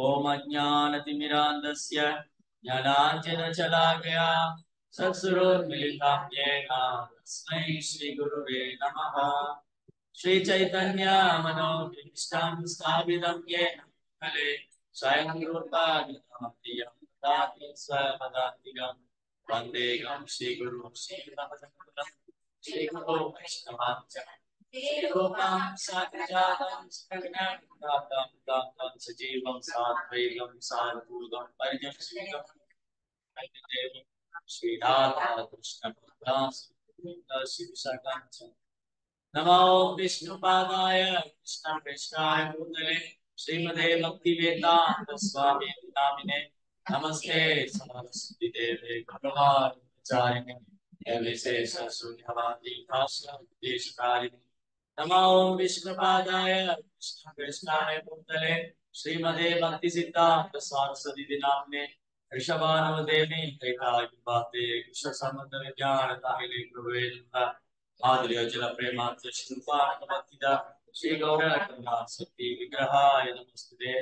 ओम अज्ञानतिमिरान्धस्य ज्ञानाञ्जनशलाकया चक्षुरुन्मीलितं येन तस्मै श्रीगुरुवे नमः। श्रीचैतन्य मनोभीष्टं स्थापितं येन भूतले स्वयं रूपा नित्यं ददाति स्वपदान्तिकं वन्देऽहं श्रीगुरुं श्रीरामचन्द्रं श्रीगुरो वैष्णवांश्च श्रीरूपां साग्रजातं सगणं दातं सजीवं साद्वैतं साधुतं परिजनसहितं श्रीराधा कृष्ण शिवशरणं नमो विष्णुपादाय कृष्ण कृष्णाय भूतले श्रीमते भक्तिवेदांत स्वामी नामिने नमस्ते सरस्वती देवे गौरवाचार्य विशेष शून्यवादी भाष्यकारिणी नमो विष्णुपादाय कृष्ण कृष्णाय भूतले श्रीमते भक्ति सिद्धांत सरस्वती नामिने ऋषभानुव देवी त्रैकाग्यपाते कृष्ण संबंध विज्ञान तामिले प्रवेद आदिर्योजन प्रेमार्थ शिल्पार्कमतिदा श्री गौरकरुणा शक्ति विग्रहाय नमस्ते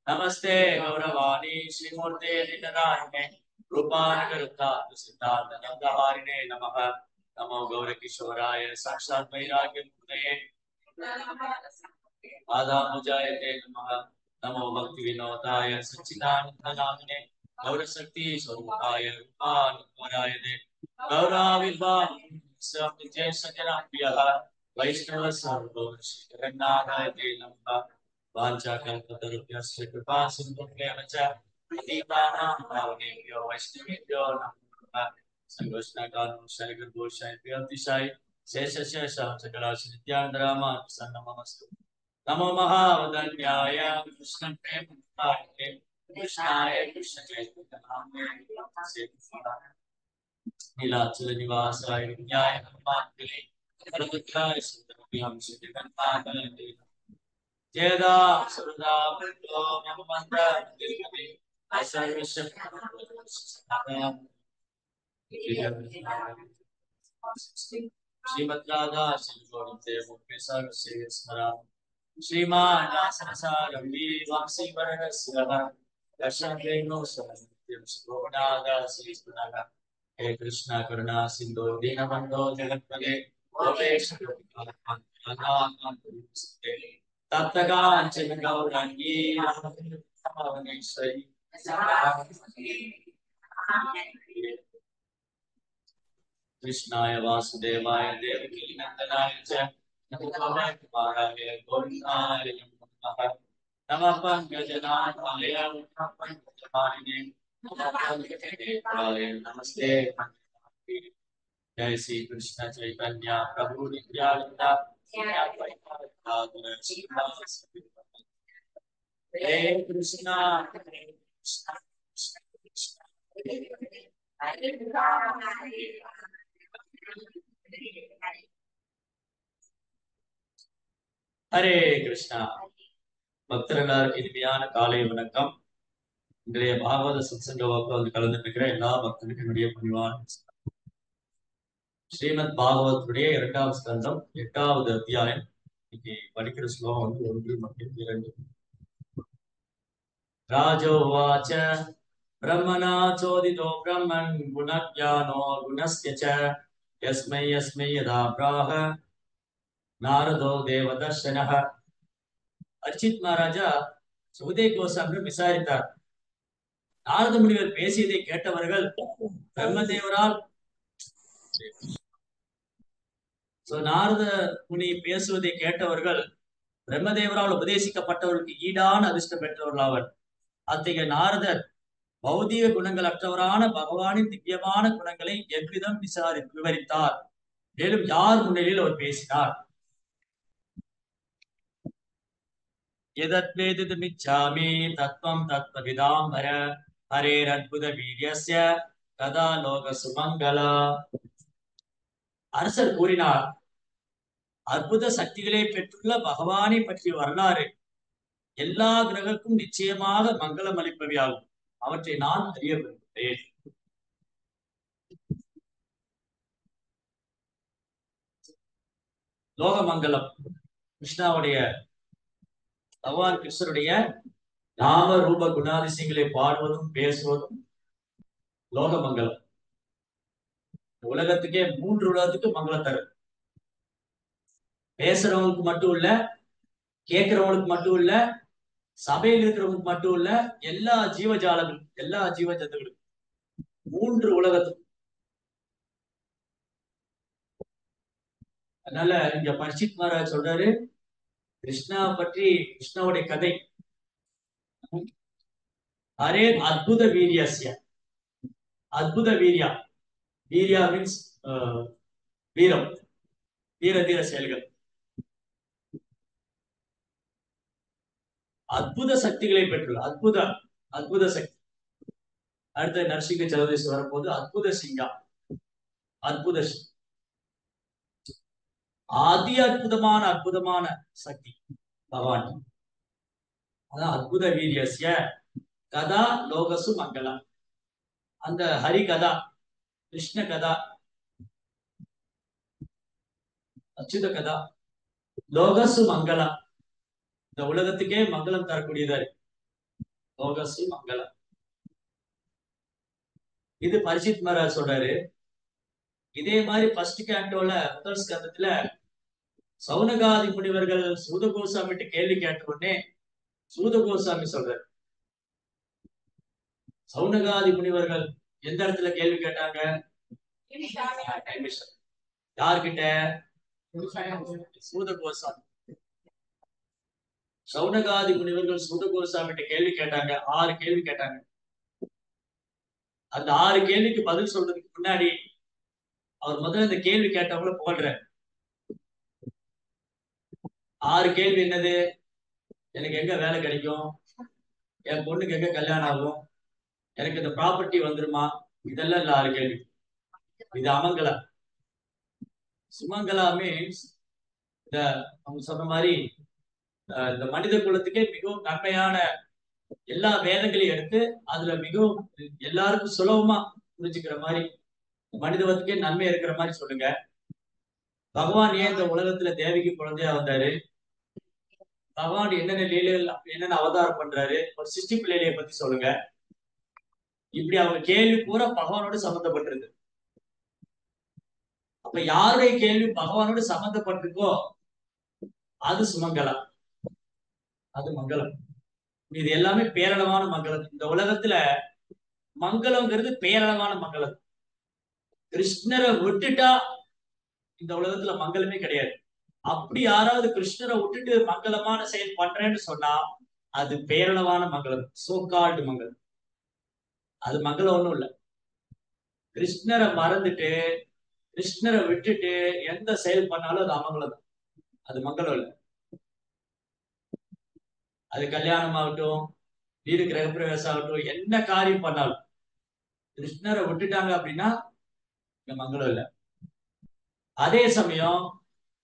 नमस्ते गौरवाणी श्रीमूर्ते नितनारिणे रूपानुगरुता सिद्धार्थ नंदहारिणे नमः नमो गौरकिशोराय साक्षात् वैराग्यमूर्तये आदामुजायते नमः नमो भक्ति विनोदाय सच्चिदानंदनामिने गौरशक्ति स्वरूपाय रूपानुगराय दे गौराविर्भाव जय सजनाप्रियः वैष्णव सर्वो श्रीजगन्नाथाय ते नमः वाञ्छाकल्पतरुभ्यश्च कृपा सिन्धुभ्येव च पतितानां पावनेभ्यो वैष्णवेभ्यो नमः संघोष्णकारुण्यशैर्गुरुभूषणेभ्यो अतिशाय शेषशेषांशकलाशनित्यानन्दरामानुसन्नमस्तु नमो महावदन्याय कृष्णप्रेममुक्ताय कृष्णाय कृष्णचैतन्यनाम्ने नीलाचल निवासाय विद्याय परमात्मने सर्वत्राय सुंदरभ्यां श्रीजगन्नाथाय जयदा सुरदा भक्तो मम मंत्र दिव्यमे श्रीमद् राधा श्रीगोविंदे मुखे सर्वस्य स्मरामि श्रीमान रासरसारम्भी वासी वरदस्यः दर्शनेनो समन्वितं श्रीगोनादा श्रीस्मरः हे कृष्ण करुणा सिंधु दीनबंधो जगत्पते गोपेश तप्तकांचन गौरंगी राधेश्वरी कृष्णाय वासुदेवाय देवकी नंदनाय च नमः कुमाराय गोविंदाय नमः नमः पंकजनाथाय पंकजमालिने नमस्ते जय श्री कृष्ण चैतन्य प्रभु नित्यानंद हे कृष्णा हरे कृष्णा பக்தர்களுக்கு இனிமையான காலை வணக்கம். இன்றைய பாகவத சத்சங்க வகுப்பில் கலந்துருக்கிற எல்லா பக்தர்களுக்கும் என்னுடைய பணிவான ஸ்ரீமத் பாகவத்துடைய 2வது ஸ்கந்தம் 8வது அத்தியாயம். இன்னைக்கு படிக்கிற ஸ்லோகம் 1 மற்றும் 2. ராஜோவாச்ச பிரம்மணா சோதிதோ பிரம்மன் குணஜானோ குணஸ்ய ச யஸ்மை யஸ்மை யதா பிராஹ நாரதோ தேவதர்ஷனஹ. அர்ச்சித் மகாராஜா சுகதேவ கோசாமியிடம் விசாரித்தார். நாரத முனிவர் பேசியதை கேட்டவர்கள் பிரம்மதேவரால் நாரத முனி பேசுவதை கேட்டவர்கள் பிரம்மதேவரால் உபதேசிக்கப்பட்டவர்களுக்கு ஈடான அதிர்ஷ்டம் பெற்றவர்களாவர். அத்தகைய நாரதர் பௌதிக குணங்கள் அற்றவரான பகவானின் திவ்யமான குணங்களை எவ்விதம் விவரித்தார். மேலும் யார் முன்னிலையில் அவர் பேசினார்? எதத்வேதிதுமிச்சாமி தத்வம் தத்வவிதாம்பர ஹரேரத்புத வீரியஸ்ய ததா லோக சுமங்கலா. அரசர் கூறினார், அற்புத சக்திகளை பெற்றுள்ள பகவானை பற்றிய வரலாறு எல்லா கிரகக்கும் நிச்சயமாக மங்களம் அளிப்பவையாகும். அவற்றை நான் அறிய விரும்புகிறேன். லோகமங்கலம் கிருஷ்ணாவுடைய பகவான் கிருஷ்ணருடைய நாம ரூப குணாதிசயங்களை பாடுவதும் பேசுவதும் லோகமங்கலம். உலகத்துக்கே 3 உலகத்துக்கு மங்களம் தரும். பேசுறவங்களுக்கு மட்டும் இல்ல, கேட்கிறவங்களுக்கு மட்டும் இல்ல, சபையில் இருக்கிறவங்களுக்கு மட்டும் இல்ல, எல்லா ஜீவஜாலங்களும், எல்லா ஜீவ ஜந்துகளும் 3 உலகத்துக்கும். அதனால இங்க பரிசித் மகாராஜ் சொல்றாரு, கிருஷ்ணா பற்றி, கிருஷ்ணாவுடைய கதை, அரே அத்புத வீரியஸ்ய, அத்புத வீரியா, வீரியா மீன்ஸ் வீரம், வீர தீர செயல்கள், அற்புத சக்திகளை பெற்றுள்ள அற்புத, அற்புத சக்தி. அடுத்த நரசிங்க சதுர்தசி வரும்போது அற்புத சிங்கா, அற்புத அதி அற்புதமான அற்புதமான சக்தி பகவான். அதான் அற்புத வீரியஸ்ய கதா லோகசு மங்களம். அந்த ஹரி கதா, கிருஷ்ண கதா, அச்சுத கதா, லோகசு மங்களம், இந்த உலகத்துக்கே மங்களம் தரக்கூடியதா இருக்கு. லோகசு மங்களம். இது பரிசித் மகாராஜ் சொல்றாரு. இதே மாதிரி ஃபர்ஸ்ட் கேண்டோல முதல் ஸ்கந்தத்துல சௌனகாதி முனிவர்கள் சூத கோசாமிட்டு கேள்வி கேட்ட உடனே சூத கோசாமி சொல்றாரு, சௌனகாதி முனிவர்கள் எந்த இடத்துல கேள்வி கேட்டாங்க? யார்கிட்ட? சூத கோசாமி. சௌனகாதி முனிவர்கள் சூத கோசாமிட்ட கேள்வி கேட்டாங்க. 6 கேள்வி கேட்டாங்க. அந்த 6 கேள்விக்கு பதில் சொல்றதுக்கு முன்னாடி அவர் முதல்ல இந்த கேள்வி கேட்டவங்கள புகழ்றாரு. 6 கேள்வி என்னது? எனக்கு எங்க வேலை கிடைக்கும், என் பொண்ணுக்கு எங்க கல்யாணம் ஆகும், எனக்கு இந்த ப்ராப்பர்ட்டி வந்துருமா, இதெல்லாம் இல்ல 6 கேள்வி. இது அமங்கலம். சுமங்கலா மீன்ஸ் இந்த அவங்க சொன்ன மாதிரி இந்த மனித குலத்துக்கே மிகவும் நன்மையான எல்லா வேதங்களையும் எடுத்து அதுல மிகவும் எல்லாருக்கும் சுலபமா புரிஞ்சுக்கிற மாதிரி, மனிதவத்துக்கே நன்மை இருக்கிற மாதிரி சொல்லுங்க. பகவான் ஏன் இந்த உலகத்துல தேவிக்கு குழந்தையா வந்தாரு, பகவான் என்னென்ன லீலைகள், என்னென்ன அவதாரம் பண்றாரு, ஒரு சிருஷ்டிப்பு லீலையை பத்தி சொல்லுங்க. இப்படி அவங்க கேள்வி பூரா பகவானோட சம்பந்தப்பட்டிருக்கு. அப்ப யாருடைய கேள்வி பகவானோட சம்பந்தப்பட்டிருக்கோ அது சுமங்கலம், அது மங்களம். இது எல்லாமே பேரளவான மங்களம். இந்த உலகத்துல மங்களம்ங்கிறது பேரளவான மங்களம். கிருஷ்ணரை விட்டுட்டா இந்த உலகத்துல மங்களமே கிடையாது. அப்படி யாராவது கிருஷ்ணரை விட்டுட்டு மங்களமான செயல் பண்றேன்னு சொன்னா அது பேரளவான மங்களம், சோகால்டு மங்களம். அது மங்களம் ஒண்ணும் இல்ல. கிருஷ்ணரை மறந்துட்டு, கிருஷ்ணரை விட்டுட்டு எந்த செயல் பண்ணாலும் அது அமங்கலம், அது மங்களம் இல்ல. அது கல்யாணம் ஆகட்டும், வீடு கிரகப்பிரவேசம் ஆகட்டும், என்ன காரியம் பண்ணாலும் கிருஷ்ணரை விட்டுட்டாங்க அப்படின்னா இங்க மங்களம் இல்ல. அதே சமயம்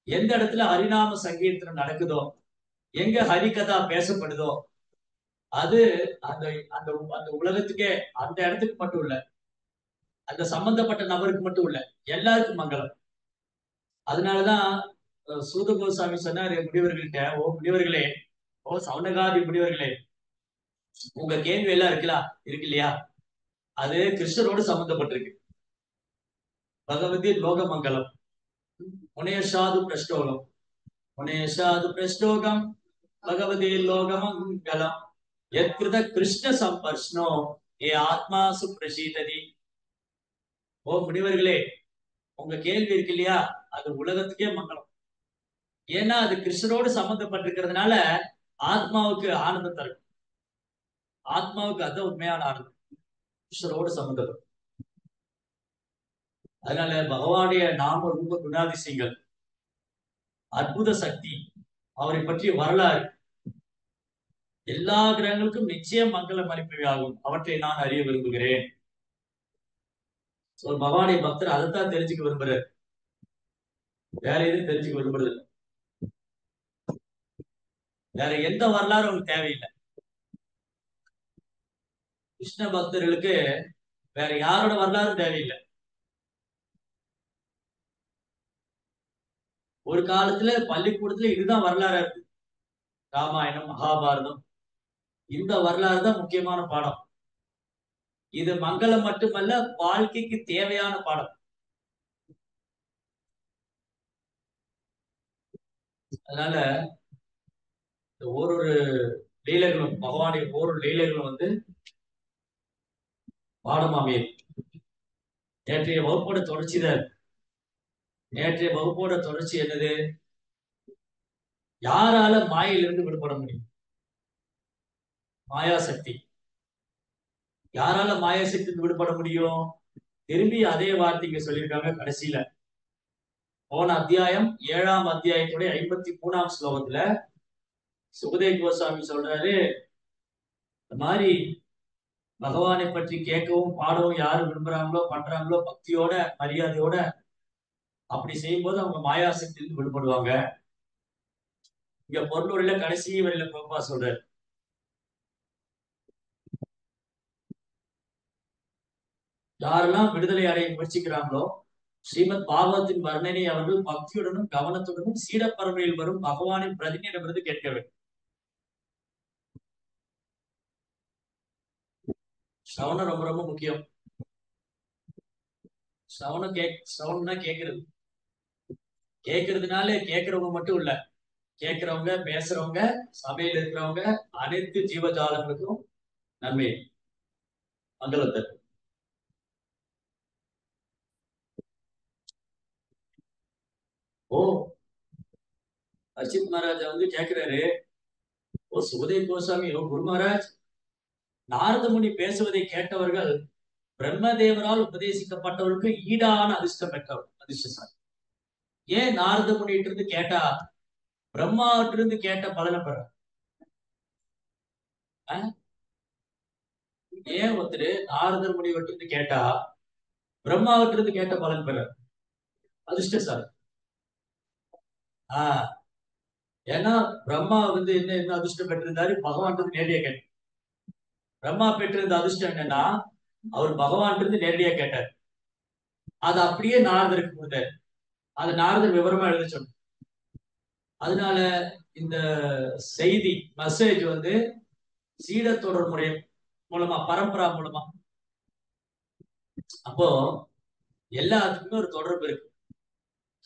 எந்த இடத்துல ஹரிநாம சங்கீர்த்தனம் நடக்குதோ, எங்க ஹரிகதா பேசப்படுதோ அது அந்த அந்த அந்த உலகத்துக்கே, அந்த இடத்துக்கு மட்டும் இல்ல, அந்த சம்பந்தப்பட்ட நபருக்கு மட்டும் இல்ல, எல்லாருக்கும் மங்களம். அதனாலதான் சூத கோசாமி சொன்னாரு முனிவர்கள்ட்ட, ஓ முனிவர்களே, ஓ சவுனகாதி முனிவர்களே, உங்க கேள்வி எல்லாம் இருக்கலாம், இருக்கு இல்லையா, அது கிருஷ்ணரோடு சம்பந்தப்பட்டிருக்கு. பகவதி லோகமங்கலம் முனேஷாது பிரஷ்டோகம், முனேஷாது பிரஷ்டோகம் பகவதி லோகமங்கலம் எத்கிருத கிருஷ்ண சம்பர்ஷ்னோ ஏ ஆத்மா சுப்ரசீததி. ஓ முனிவர்களே, உங்க கேள்வி இருக்கு இல்லையா, அது உலகத்துக்கே மங்களம். ஏன்னா அது கிருஷ்ணரோடு சம்பந்தப்பட்டிருக்கிறதுனால ஆத்மாவுக்கு ஆனந்தம் தரும். ஆத்மாவுக்கு அது உண்மையான ஆனந்தம், கிருஷ்ணரோடு சம்பந்தப்படும். அதனால பகவானுடைய நாம ரூப குணாதிசயங்கள், அற்புத சக்தி, அவரை பற்றிய வரலாறு எல்லா கிரகங்களுக்கும் நிச்சயம் மங்களம் அளிப்பவை ஆகும். அவற்றை நான் அறிய விரும்புகிறேன். ஒரு பகவானுடைய பக்தர் அதைத்தான் தெரிஞ்சுக்க விரும்புறாரு, வேற எதுவும் தெரிஞ்சுக்க விரும்புறது இல்லை. வேற எந்த வரலாறும் அவங்களுக்கு தேவையில்லை. கிருஷ்ண பக்தர்களுக்கு வேற யாரோட வரலாறும் தேவையில்லை. ஒரு காலத்துல பள்ளிக்கூடத்துல இதுதான் வரலாறா இருக்கு. ராமாயணம், மகாபாரதம், இந்த வரலாறு தான் முக்கியமான பாடம். இது மங்களம் மட்டுமல்ல, வாழ்க்கைக்கு தேவையான பாடம். அதனால ஒரு லீலைகளும் பகவானுடைய ஒரு லீலைகளும் பாடமாமே. நேற்றைய வகுப்போட தொடர்ச்சி தான். நேற்றைய வகுப்போட தொடர்ச்சி என்னது? யாரால மாயிலிருந்து விடுபட முடியும்? மாயாசக்தி. யாரால மாயாசக்தி விடுபட முடியும்? திரும்பி அதே வார்த்தைக்கு சொல்லியிருக்காங்க கடைசியில. போன அத்தியாயம் 7ஆம் அத்தியாயத்துடைய 53ஆம் ஸ்லோகத்துல சுகதேவ் கோஸ்வாமி சொல்றாரு, இந்த மாதிரி பகவானை பற்றி கேட்கவும் பாடவும் யாரு விரும்புறாங்களோ பண்றாங்களோ பக்தியோட மரியாதையோட அப்படி செய்யும் போது அவங்க மாயாசக்தியிலிருந்து விடுபடுவாங்க. இங்க பொருளுரையில கடைசி வரையில பிரபா சொல்றாரு, யாரெல்லாம் விடுதலை அடைய முயற்சிக்கிறாங்களோ ஸ்ரீமத் பாகவத்தின் வர்ணனை அவர்கள் பக்தியுடனும் கவனத்துடனும் சீட பரம்பரையில் வரும் பகவானின் பிரதிநிதியிடமிருந்து கேட்க வேண்டும். ஸ்ரவணம் ரொம்ப ரொம்ப முக்கியம். ஸ்ரவணம்னா கேட்கறது. கேட்கறதுனால கேட்கறவங்க மட்டும் இல்ல, கேட்கறவங்க பேசுறவங்க சபையில் இருக்கிறவங்க அனைத்து ஜீவஜாலங்களுக்கும் நன்மை மங்களத்தை. ஓ, அர்ச்சித் மகாராஜா கேட்கிறாரு, ஓ சுகதேவ் கோஸ்வாமி, ஓ குரு மகாராஜ், நாரத முனி பேசுவதை கேட்டவர்கள் பிரம்மதேவரால் உபதேசிக்கப்பட்டவருக்கு ஈடான அதிர்ஷ்டம் பெற்றவர், அதிர்ஷ்டசாலி. ஏன் நாரத முனிட்டு இருந்து கேட்டா பிரம்மாவிட்ட இருந்து கேட்ட பலனை பெற? ஏன் நாரதர் முனிவர்கிட்ட இருந்து கேட்டா பிரம்மாவிட்ட இருந்து கேட்ட பலன் பெற? அதிர்ஷ்டசாலி. ஆஹ் ஏன்னா பிரம்மா என்ன என்ன அதிர்ஷ்டம் பெற்றிருந்தாரு, பகவான் நேரடியா கேட்டார். பிரம்மா பெற்றிருந்த அதிர்ஷ்டம் என்னன்னா, அவர் பகவான் இருந்து நேரடியா கேட்டார். அது அப்படியே நாரதருக்கு கொடுத்தார். அது நாரதர் விவரமா எழுத சொன்னார். அதனால இந்த செய்தி மெசேஜ் சீட தொடர் முறை மூலமா, பரம்பரா மூலமா. அப்போ எல்லாத்துக்குமே ஒரு தொடர்பு இருக்கு,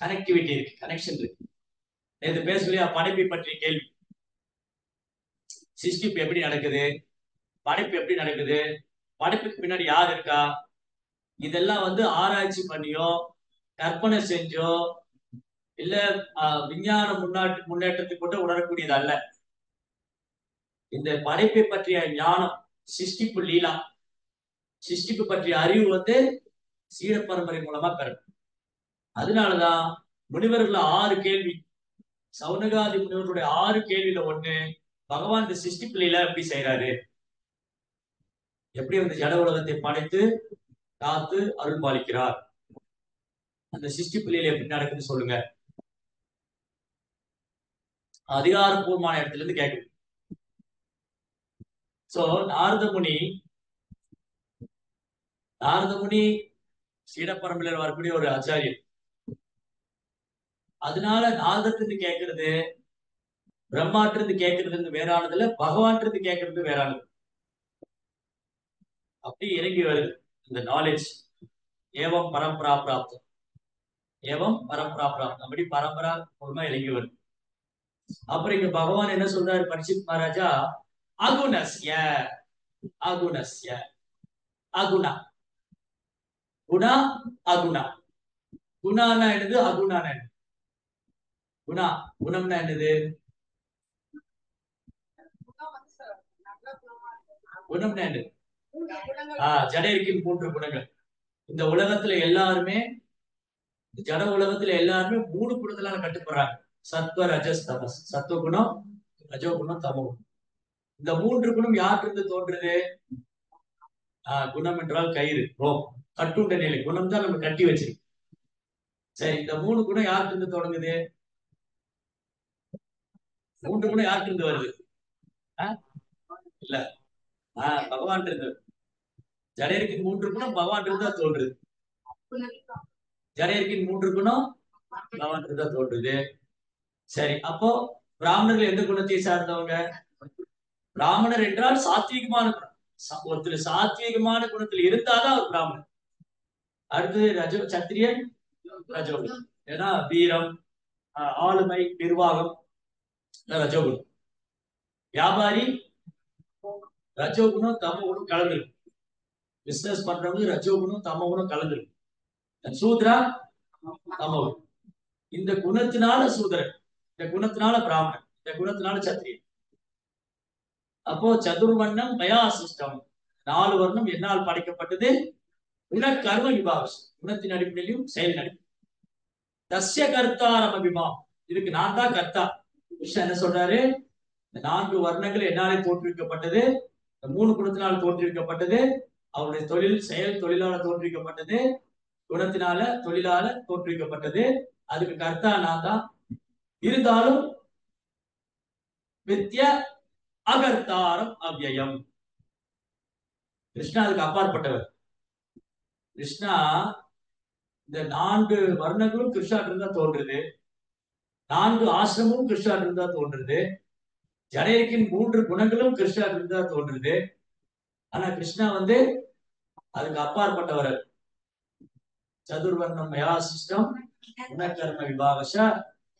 கனெக்டிவிட்டி இருக்கு, கனெக்ஷன் இருக்கு. இது பேசலையா படைப்பை பற்றிய கேள்வி. சிஸ்டிப் எப்படி நடக்குது, படைப்பு எப்படி நடக்குது, படைப்புக்கு பின்னாடி யார் இருக்கா, இதெல்லாம் ஆராய்ச்சி பண்ணியோ கற்பனை செஞ்சோ இல்ல விஞ்ஞான முன்னேற்றத்துக்கு கூட உணரக்கூடியது அல்ல. இந்த படைப்பை பற்றிய ஞானம், சிருஷ்டிப்பு லீலா, சிருஷ்டிப்பு பற்றிய அறிவு சீட பரம்பரை மூலமா பெறும். அதனாலதான் முனிவர்கள் 6 கேள்வி, சவுனகாதி முனிவர்களுடைய 6 கேள்வியில ஒண்ணு, பகவான் இந்த சிருஷ்டிப்பு லீலா எப்படி செய்யறாரு, எப்படி ஜட உலகத்தை படைத்து காத்து அருள் பாலிக்கிறார், அந்த சிருஷ்டிப்பு லீலை எப்படி நடக்குதுன்னு சொல்லுங்க. அதிகாரப்பூர்வமான இடத்துல இருந்து கேட்குது. சோ நாரத முனி சீட பரம்பரையில் வரக்கூடிய ஒரு ஆச்சாரியர். அதனால நாரதத்திலிருந்து கேட்கறது பிரம்மாட்டிருந்து கேட்கறது வேறானது இல்ல, பகவான் கேட்கறது வேறானது. அப்படி இறங்கி வருது இந்த நாலேஜ். ஏவம் பரம்பரா பிராப்தம், ஏவம் பரம்பரா பிராப்தம், அப்படி பரம்பரா மூலமா இறங்கி வருது. அப்புறம் இங்க பகவான் என்ன சொல்றாரு பரீட்சித் மகாராஜா, அகுணஸ்ய, அகுணஸ்ய, அகுணா, குணா, அகுணா. குணானா என்னது, அகுணானா என்னது? குணா, குணம்னா என்னது? குணம்னா என்னது? ஜடைக்கு 3 குணங்கள். இந்த உலகத்துல எல்லாருமே, ஜட உலகத்துல எல்லாருமே 3 குணங்களால கட்டுப்படுறாங்க. சத்வ ரஜஸ் தமஸ். சத்துவ குணம், ரஜோ குணம், தமோ குணம். இந்த 3 குணம் யார்கிட்ட தோன்றுது? குணம் என்றால் கயிறு, ரோப், கட்டுண்ட நிலை. குணம் தான் நம்ம கட்டி வச்சிருக்கு. சரி, இந்த 3 குணம் யார்கிட்ட தொடங்குது? 3 குணம் யார்கிட்ட வருது? இல்ல, பகவான் இருந்து. ஜடையருக்கு 3 குணம் பகவான் இருந்தா தோன்றுது. ஜடையருக்கு 3 குணம் பகவான் இருந்தா தோன்றுது. சரி, அப்போ பிராமணர்கள் எந்த குணத்தை சார்ந்தவங்க? பிராமணர் என்றால் சாத்வீகமான குணம். ஒருத்தர் சாத்வீகமான குணத்தில் இருந்தாதான் அவர் பிராமணர். அடுத்தது சத்திரியன் ரஜோகுணம். ஏன்னா வீரம், ஆளுமை, நிர்வாகம் ரஜோகுணம். வியாபாரி ரஜோகுணம் தமோகுணம் கலந்துருக்கு. பிசினஸ் பண்றவங்க ரஜோகுணம் தமோகுணம் கலந்துருக்கு. சூத்ரா தமோகுணம். இந்த குணத்தினால சூதரன், இந்த குணத்தினால பிராமணன், இந்த குணத்தினால சத்திரியன். அப்போ சதுர்வர்ணம் மயா சிஸ்டம், 4 வர்ணம் என்னால் படைக்கப்பட்டது. குணக்கர்ம விபாவம், குணத்தின் அடிப்படையிலும் செயல் அடிப்படையில். தஸ்ய கர்த்தாரம் அபிமாம், இதுக்கு நான் தான் கர்த்தா. கிருஷ்ணன் என்ன சொல்றாரு? இந்த 4 வர்ணங்கள் என்னாலே தோற்றுவிக்கப்பட்டது, இந்த 3 குணத்தினால் தோற்றுவிக்கப்பட்டது. அவருடைய தொழில் செயல் தொழிலால தோற்றுவிக்கப்பட்டது, குணத்தினால தொழிலால தோற்றுவிக்கப்பட்டது. அதுக்கு கர்த்தா நான் தான். இருந்தாலும் வித்ய அகர்த்தாரம் அவ்யயம், கிருஷ்ணா அதுக்கு அப்பாற்பட்டவர். கிருஷ்ணா இந்த 4 வர்ணங்களும் கிருஷ்ணாட்டு இருந்தா தோன்றுது, 4 ஆசிரமும் கிருஷ்ணாட்டு இருந்தா தோன்றுது, ஜனேரிக்கின் 3 குணங்களும் கிருஷ்ணாட்டு இருந்தா தோன்றுது. ஆனா கிருஷ்ணா அதுக்கு அப்பாற்பட்டவர். சதுர்வர்ணம் மயாசிஷ்டம் குணகர்ம விபாவச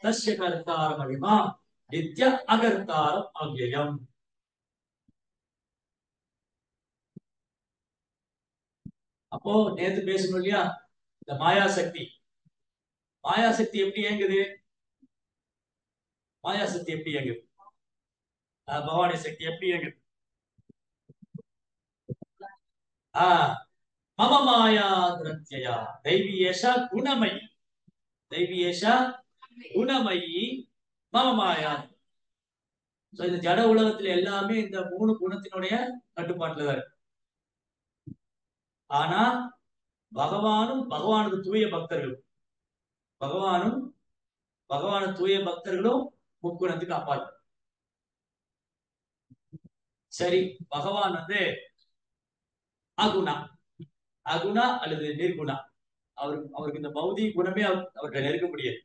தஸ்ய கர்த்தாரம் அபிமா நித்ய அகர்த்தாரம் அவ்யயம். அப்போ நேத்து பேசணும் இல்லையா, இந்த மாயாசக்தி. மாயாசக்தி எப்படி இயங்குது? மாயாசக்தி எப்படி இயங்குது? பவானி சக்தி எப்படி இயங்குது? மம மாயா துரத்யயா தெய்வீயேஷா குணமயி, தெய்வீயேஷா குணமயி மம மாயா. இந்த ஜட உலகத்துல எல்லாமே இந்த 3 குணத்தினுடைய கட்டுப்பாட்டுல தான் இருக்கு. ஆனா பகவானும் பகவானுக்கு தூய பக்தர்களும், பகவானும் பகவான தூய பக்தர்களும் முக்குணத்துக்கு அப்பாற்படும். சரி, பகவான் அகுணா, அகுணா அல்லது நிர்குணா. அவருக்கு இந்த பௌதிக குணமே அவர்கிட்ட நெருங்க முடியாது.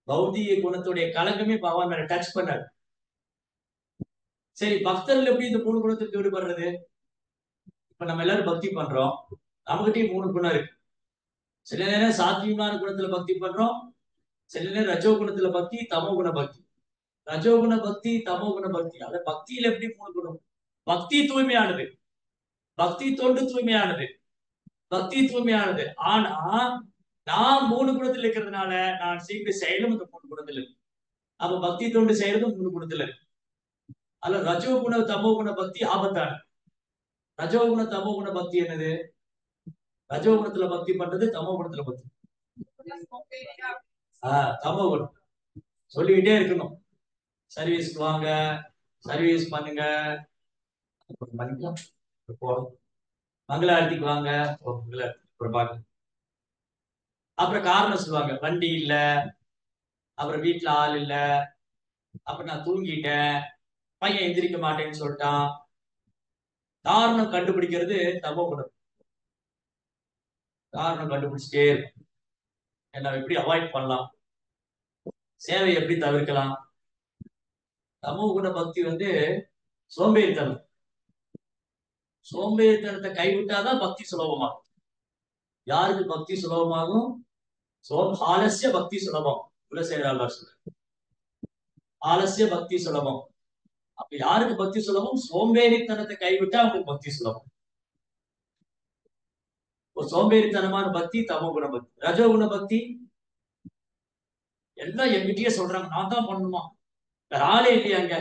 பௌதிக குணத்துடைய கலங்கமே பகவான் மேல டச் பண்ணாரு. சரி, பக்தர்கள் எப்படி இந்த 3 குணத்துக்கு ஈடுபடுறது? இப்ப நம்ம எல்லாரும் பக்தி பண்றோம், நம்மகிட்டயும் 3 குணம் இருக்கு. சில நேரம் சாத்வீகமான குணத்துல பக்தி பண்றோம், சில நேரம் ரஜோ குணத்துல பக்தி, தமோ குண பக்தி. ரஜோகுண பக்தி, தமோ குண பக்தி. அந்த பக்தியில எப்படி 3 குணம்? பக்தி தூய்மையானது, பக்தி தொண்டு தூய்மையானது, பக்தி தூய்மையானது. ஆனா நான் 3 குணத்தில் இருக்கிறதுனால நான் செய்கிற செயலும் இந்த 3 குணத்தில் இருக்கு. அப்ப பக்தி தொண்டு செய்யறதும் 3 குணத்துல இருக்கு. அதுல ரஜோகுண தமோ குண பக்தி ஆபத்தானது. ரஜோகுண தமோ குண பக்தி என்னது? ரஜோகுணத்துல பக்தி பண்றது, தமோ குணத்துல பக்தி. தமோ குணம் சொல்லிக்கிட்டே இருக்கணும். சர்வீஸ்க்கு வாங்க, சர்வீஸ் பண்ணுங்க, மங்களாரத்திக்கு வாங்க, அப்புறம் காரணம் சொல்லுவாங்க, வண்டி இல்ல, அப்புறம் வீட்டுல ஆள் இல்ல, அப்புறம் நான் தூங்கிட்டேன், பையன் எந்திரிக்க மாட்டேன்னு சொல்லிட்டான். காரணம் கண்டுபிடிக்கிறது தமோ குணம். காரணம் கண்டுபிடிச்சிட்டே இருக்கும். என்ன எப்படி அவாய்ட் பண்ணலாம், சேவை எப்படி தவிர்க்கலாம். தமோ குண பக்தி சோம்பேறித்தனம். சோம்பேறித்தனத்தை கைவிட்டாதான் பக்தி சுலபமாகும். யாருக்கு பக்தி சுலபமாகும்? ஆலசிய பக்தி சுலபம். குலசேகரால் சொல்ற ஆலசிய பக்தி சுலபம். அப்ப யாருக்கு பக்தி சுலபம்? சோம்பேறித்தனத்தை கைவிட்டா அவங்களுக்கு பக்தி சுலபம். ஒரு சோம்பேறித்தனமான பக்தி தமோ குண பக்தி. ரஜோ குண பக்தி எல்லாம் என்கிட்டயே சொல்றாங்க, நான் தான் பண்ணணுமா, வேற ஆளே இல்லையாங்க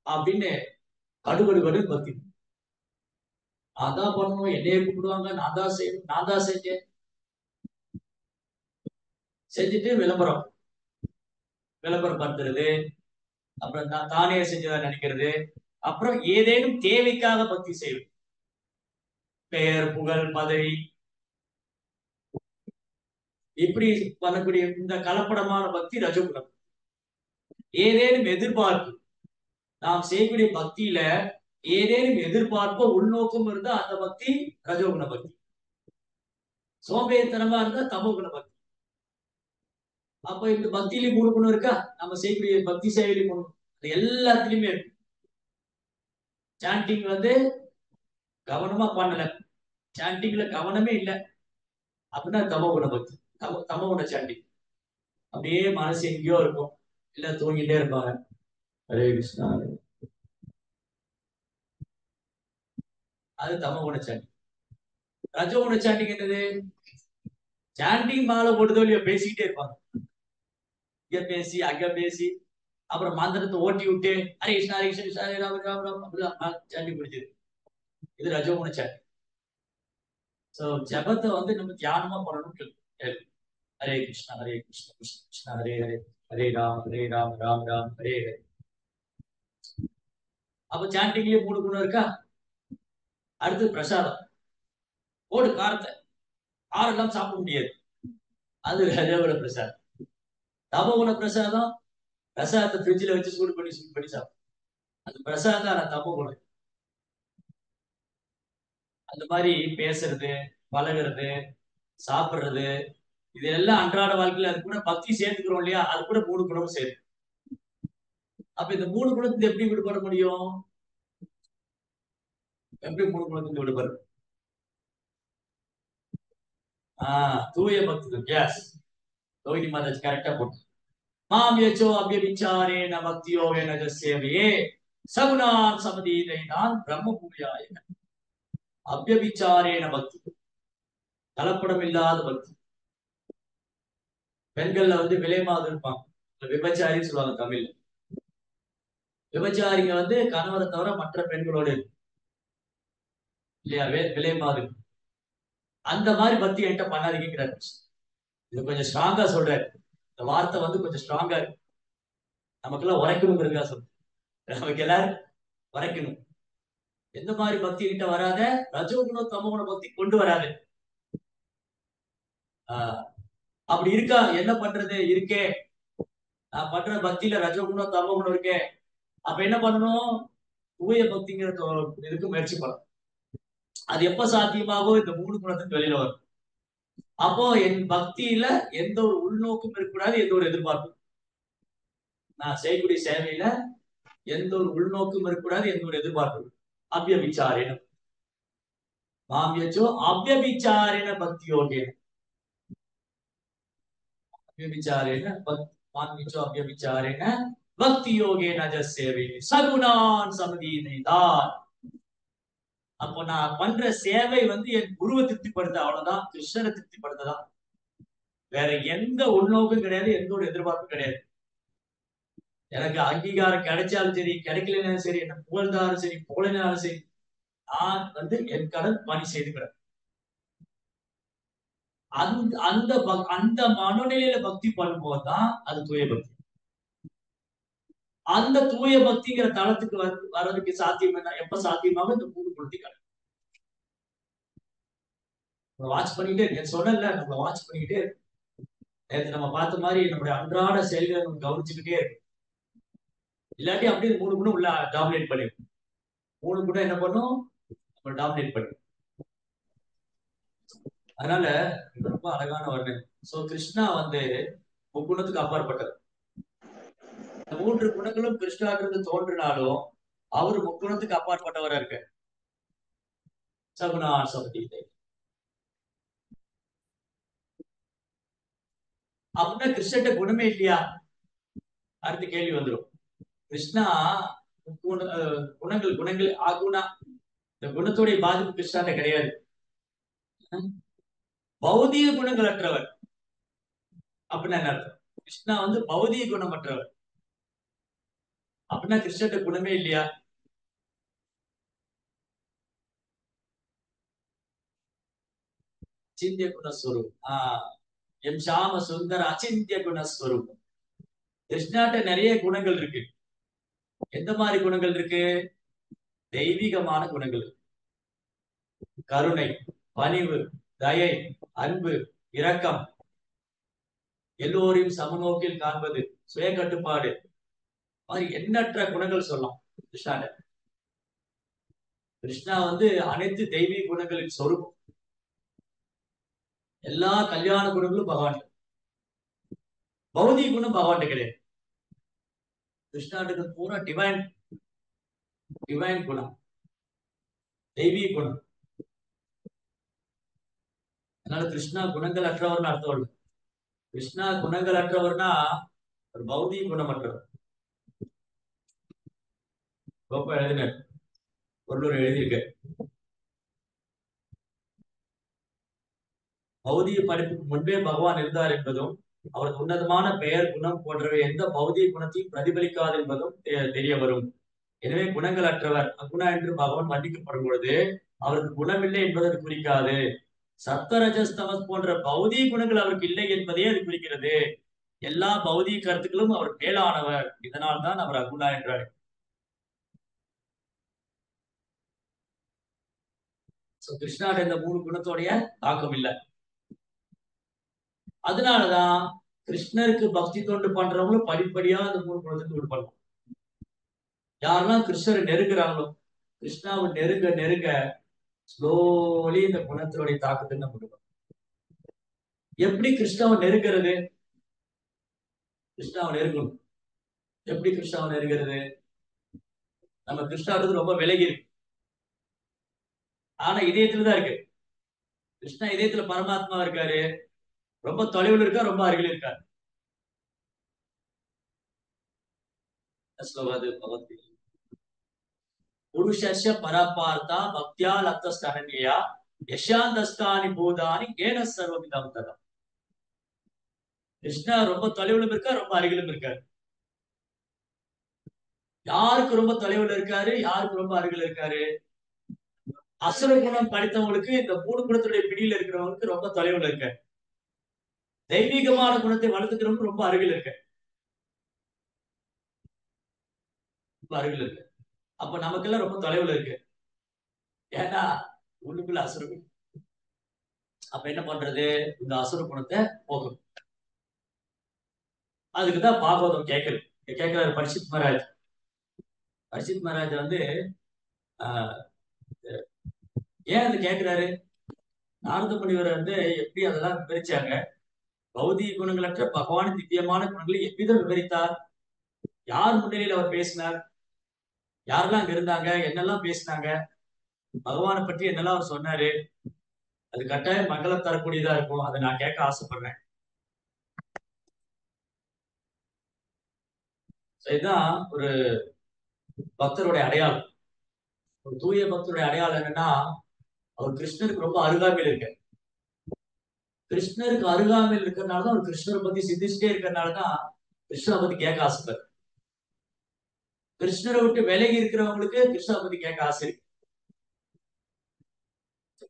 அப்படின்னு கடுகடு பக்தி. நான் தான் பண்ணணும், என்னையே கூப்பிடுவாங்க, நான் தான் செய்யணும், நான் தான் செஞ்சேன். செஞ்சுட்டு விளம்பரம் படுத்துறது, அப்புறம் தானே செஞ்சதா நினைக்கிறது, அப்புறம் ஏதேனும் தேவைக்காக பக்தி செய்வது, பெயர் புகழ் பதவி, இப்படி பண்ணக்கூடிய இந்த கலப்படமான பக்தி ரஜோகுணம். ஏதேனும் எதிர்பார்ப்பு, நாம் செய்யக்கூடிய பக்தியில ஏதேனும் எதிர்பார்ப்போ உள்நோக்கம் இருந்தா அந்த பக்தி ரஜோகுண பக்தி. சோம்பேறித்தனமா இருந்தா தமோ குண பக்தி. அப்ப இந்த பக்தியிலையும் 3 குணம் இருக்கா? நம்ம செய்யக்கூடிய பக்தி சேவையிலையும் எல்லாத்துலயுமே இருக்கு. சாண்டிங் வந்து கவனமா பண்ணல, சாண்டிங்ல கவனமே இல்லை அப்படின்னா தமோ குண பக்தி. தமோ குண சாண்டிங் அப்படியே மனசு எங்கேயோ இருக்கும், இல்ல தூங்கிட்டே இருப்பாங்க. ஹரே கிருஷ்ணா, அது தமோ குண சாண்டிங். ரஜோ குண சாண்டிங் என்னது? சாண்டிங் மாலை போட்டுதோ இல்லையோ பேசிக்கிட்டே இருப்பாங்க, இங்க பேசி அங்க பேசி, அப்புறம் மந்திரத்தை ஓட்டி விட்டு ஹரே கிருஷ்ணா ஹரே கிருஷ்ணா ஹரே ராம ராம ராம அப்படிதான் சாண்டிங் பிடிச்சது. இது ரஜோ குண சாண்டிங். சோ ஜபத்தை வந்து நம்ம தியானமா பண்ணணும். ஹரே கிருஷ்ணா கிருஷ்ண கிருஷ்ண ஹரே ஹரே, ஹரே ராம் ராம் ராம் ஹரே ஹரே. அப்ப சாண்டிங்லயே 3 குணம் இருக்கா? அடுத்து பிரசாதம். ஓடு காரத்தை காரெல்லாம் சாப்பிட முடியாது, அது ரஜோகுண பிரசாதம். தமோகுண பிரசாதம், பிரசாதத்தை ஃப்ரிட்ஜில் வச்சு சூடு பண்ணி சாப்பிடும், அது பிரசாதம். ஆனா தமோகுணம். அந்த மாதிரி பேசுறது, பழகிறது, சாப்பிடுறது, இதெல்லாம் அன்றாட வாழ்க்கையில அது கூட பக்தி சேர்த்துக்கிறோம் இல்லையா, அது கூட 3 குணமும் சேர்த்து. அப்ப இந்த 3 குணத்துல எப்படி விடுபட முடியும்? எப்படி 3 குணத்துல விடுபட? தூய பக்தி. எஸ், ரோஹிணி மாதாஜி கரெக்டா போட்டு. மாம் யச்சோ அவ்யபிச்சாரேன பக்தியோகேன ஜஸ்யவே சகுணான் சமதீதைதான் பிரம்ம பூயாய. அவ்யபிச்சாரேன பக்தி, கலப்படம் இல்லாத பக்தி. பெண்கள்ல வந்து விலைமாது இருப்பாங்க, விபச்சாரின்னு சொல்லுவாங்க தமிழ்ல. விபச்சாரிங்க வந்து கணவரை தவிர மற்ற பெண்களோடு இல்லையா, விலைமாது. அந்த மாதிரி பக்தி என்கிட்ட பண்ணாதீங்கிறாரு. இது கொஞ்சம் ஸ்ட்ராங்கா சொல்றாரு, இந்த வார்த்தை வந்து கொஞ்சம் ஸ்ட்ராங்கா இருக்கு. நமக்கெல்லாம் உரைக்கணுங்கிறதுக்காக சொல்றேன், நமக்கு எல்லாரும் உரைக்கணும். எந்த மாதிரி பக்தி கிட்ட வராத, ரஜோகுண தமோகுண பக்தி கொண்டு வராது. அப்படி இருக்கா, என்ன பண்றது? இருக்கே, நான் பண்ற பக்தியில ரஜோகுணம் தமோகுணம் இருக்கே, அப்ப என்ன பண்ணணும்? தூய பக்திங்கிற இதுக்கு முயற்சி பண்ணணும். அது எப்ப சாத்தியமாகும்? இந்த 3 குணத்துக்கு வெளியில வரும். அப்போ என் பக்தியில எந்த ஒரு உள்நோக்கும் இருக்கக்கூடாது, எந்த ஒரு எதிர்பார்ப்பும். நான் செய்யக்கூடிய சேவையில எந்த ஒரு உள்நோக்கும் இருக்கக்கூடாது, எந்த ஒரு எதிர்பார்ப்பும். அவ்யபிச்சாரின மாமியச்சோ அவ்யபிச்சாரின பக்தியோகேன. அவ்யபிச்சாரின மாமியச்சோ அவ்யபிச்சாரின பக்தி யோகேன ஜஸ்யவே சகுணான் சமதீதைதான். அப்போ நான் பண்ற சேவை வந்து என் குருவை திருப்திப்படுத்த, அவ்வளவுதான், கிருஷ்ணரை திருப்திப்படுத்ததான். வேற எந்த உள்நோக்கும் கிடையாது, எந்த ஒரு எதிர்பார்ப்பும் கிடையாது. எனக்கு அங்கீகாரம் கிடைச்சாலும் சரி, கிடைக்கலனாலும் சரி, என்ன புகழ்ந்தாலும் சரி, புகழினாலும் சரி, நான் வந்து என் கடன் பணி செய்துக்கிறேன். அந்த அந்த அந்த மனநிலையில பக்தி பண்ணும்போதுதான் அது தூய பக்தி. அந்த தூய பக்திங்கிற தளத்துக்கு வர்றதுக்கு சாத்தியம் என்ன? எப்ப சாத்தியமாக? இந்த 3 குணத்தை வாட்ச் பண்ணிட்டே இருக்கு. சொன்னல, நம்ம வாட்ச் பண்ணிக்கிட்டே இருக்கு. நேற்று நம்ம பார்த்த மாதிரி நம்முடைய அன்றாட செயல்களை நம்ம கவனிச்சுக்கிட்டே இருக்கு. இல்லாட்டி அப்படியே 3 குணம் உள்ள டாமினேட் பண்ணிடும். 3 குணம் என்ன பண்ணும்? நம்ம டாமினேட் பண்ணிடும். அதனால ரொம்ப அழகான வர்ணனை. சோ கிருஷ்ணா வந்து முக்குணத்துக்கு அப்பாற்பட்டது. இந்த 3 குணங்களும் கிருஷ்ணாவிலிருந்து தோன்றினாலும் அவர் முக்குணத்துக்கு அப்பாற்பட்டவரா இருக்க. சகுணான் சமதீதை அப்படின்னா கிருஷ்ணட்ட குணமே இல்லையா? அடுத்த கேள்வி வந்துடும். கிருஷ்ணா குணங்கள் குணங்கள் ஆகுணா, இந்த குணத்துடைய பாதிப்பு கிருஷ்ணாட்ட கிடையாது. பௌதிக குணங்கள் அற்றவர் அப்படின்னா என்ன அர்த்தம்? கிருஷ்ணா வந்து பௌதிக குணமற்றவர் அப்படின்னா கிருஷ்ணட்ட குணமே இல்லையா? அச்சிந்திய குணஸ்வரூப். எம் சாம சுந்தர அச்சிந்திய குணஸ்வரூபம். கிருஷ்ணாட்ட நிறைய குணங்கள் இருக்கு. எந்த மாதிரி குணங்கள் இருக்கு? தெய்வீகமான குணங்கள். கருணை, பணிவு, தயை, அன்பு, இரக்கம், எல்லோரையும் சமநோக்கில் காண்பது, சுய கட்டுப்பாடு, மாதிரி எண்ணற்ற குணங்கள் சொல்லலாம் கிருஷ்ணாட்ட. கிருஷ்ணா வந்து அனைத்து தெய்வீக குணங்களின் சொரூபம். எல்லா கல்யாண குணங்களும் பகவான். பௌதிக குணம் பகவான் கிடையாது. கிருஷ்ணாட்டுக்கு பூரா டிவைன் டிவைன் குணம். தெய்வீக குணம். அதனால கிருஷ்ணா குணங்கள் அற்றவர்னு அர்த்தம் இல்லை. கிருஷ்ணா குணங்கள் அற்றவர்னா ஒரு பௌதிக குணமற்றவர். ரொம்ப எழுதினார், பொருளூர் எழுதியிருக்க. பௌதிக படைப்புக்கு முன்பே பகவான் இருந்தார் என்பதும், அவருக்கு உன்னதமான பெயர், குணம் போன்றவை எந்த பௌதிக குணத்தையும் பிரதிபலிக்காது என்பதும் தெரிய வரும். எனவே குணங்கள் அற்றவர் அகுணா என்று பகவான் வர்ணிக்கப்படும் பொழுது அவருக்கு குணமில்லை என்பது அது குறிக்காது. சத்வரஜஸ்தமஸ் போன்ற பௌதிக குணங்கள் அவருக்கு இல்லை என்பதே அது குறிக்கிறது. எல்லா பௌதிக கருத்துக்களும் அவர் மேலானவர், இதனால் தான் அவர் அகுணா என்றார். கிருஷ்ணாட இந்த 3 குணத்தோடைய தாக்கம் இல்லை. அதனாலதான் கிருஷ்ணருக்கு பக்தி தொண்டு பண்றவங்களும் படிப்படியா அந்த 3 குணத்துக்கு விடுபடலாம். யாரெல்லாம் கிருஷ்ணரை நெருங்குறாங்களோ, கிருஷ்ணாவை நெருங்க நெருங்க ஸ்லோலி இந்த குணத்தினுடைய தாக்கத்தை நம்ம விடுவோம். எப்படி கிருஷ்ணாவை நெருங்கிறது? கிருஷ்ணாவை நெருங்கணும். எப்படி கிருஷ்ணாவை நெருங்கிறது? நம்ம கிருஷ்ணாவுக்கு ரொம்ப விலகி இருக்கு, ஆனா இதயத்துலதான் இருக்கு. கிருஷ்ணா இதயத்துல பரமாத்மா இருக்காரு. ரொம்ப தொலைவில் இருக்கா, ரொம்ப அருகில் இருக்காரு. ஸ்லோகாது பகவத்கீதை. புருஷஸ்ய பரபார்த்தா பக்தியா லப்தஸ்தனன்யா யசாந்தஸ்தானி பூதானி ஏன சர்வமிதம் ததம். கிருஷ்ணா ரொம்ப தொலைவிலும் இருக்கா, ரொம்ப அருகிலும் இருக்காரு. யாருக்கு ரொம்ப தொலைவில் இருக்காரு, யாருக்கு ரொம்ப அருகில் இருக்காரு? அசுர குணம் படித்தவங்களுக்கு, இந்த 3 குணத்துடைய பிடியில் இருக்கிறவங்களுக்கு ரொம்ப தொலைவில் இருக்காரு. தெய்வீகமான குணத்தை வளர்த்துக்கிறவங்க ரொம்ப அருகில் இருக்கு, ரொம்ப அருகில் இருக்கு. அப்ப நமக்கெல்லாம் ரொம்ப தொலைவில் இருக்கு. ஏன்னா உள்ளுக்குள்ள அசுர குணம். அப்ப என்ன பண்றது? இந்த அசுர குணத்தை போகும். அதுக்குதான் பாகவதம் கேட்கறது. கேட்கிறாரு பரிஷித் மகாராஜ். பரிஷித் மகாராஜ் வந்து ஆஹ் ஏன் அது கேட்கிறாரு? நாரத முனிவர் வந்து எப்படி அதெல்லாம் விவரிச்சாங்க? பௌதிக குணங்களற்ற பகவானின் திவ்யமான குணங்களை எவ்விதம் விவரித்தார்? யார் முன்னிலையில் அவர் பேசினார்? யாரெல்லாம் அங்க இருந்தாங்க? என்னெல்லாம் பேசினாங்க? பகவானை பற்றி என்னெல்லாம் அவர் சொன்னாரு? அது கட்டாயம் மங்களம் தரக்கூடியதா இருக்கும். அதை நான் கேட்க ஆசைப்படுறேன். இதுதான் ஒரு பக்தருடைய அடையாளம். ஒரு தூய பக்தருடைய அடையாளம் என்னன்னா, அவர் கிருஷ்ணருக்கு ரொம்ப அருகாமையில் இருக்க. கிருஷ்ணருக்கு அருகாமையில் இருக்கிறதுனாலதான் அவர் கிருஷ்ணரை பத்தி சிந்திச்சுட்டே இருக்கிறதுனாலதான் கிருஷ்ணரை பத்தி கேட்க ஆசைப்படுற. கிருஷ்ணரை விட்டு விலகி இருக்கிறவங்களுக்கு கிருஷ்ணரை பத்தி கேட்க ஆசை இருக்கு.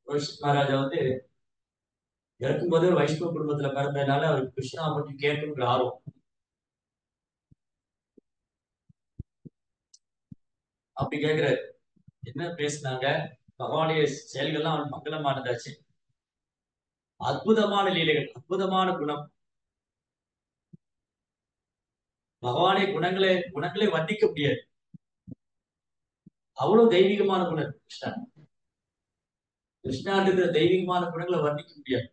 ரோஷித் மகாராஜா வந்து இறக்கும் போது ஒரு வைஷ்ணவ குடும்பத்துல பிறந்ததுனால அவருக்கு கிருஷ்ணா பத்தி கேட்கணுங்கிற ஆர்வம். அப்படி கேட்கிறாரு, என்ன பேசினாங்க? பகவானுடைய செயல்கள்லாம் அவன் மங்களமானதாச்சு. அற்புதமான லீலைகள், அற்புதமான குணம். பகவானை குணங்களை வர்ணிக்க முடியாது. அவ்வளவு தெய்வீகமான குணம் கிருஷ்ணா. கிருஷ்ணா இருக்கிற தெய்வீகமான குணங்களை வர்ணிக்க முடியாது.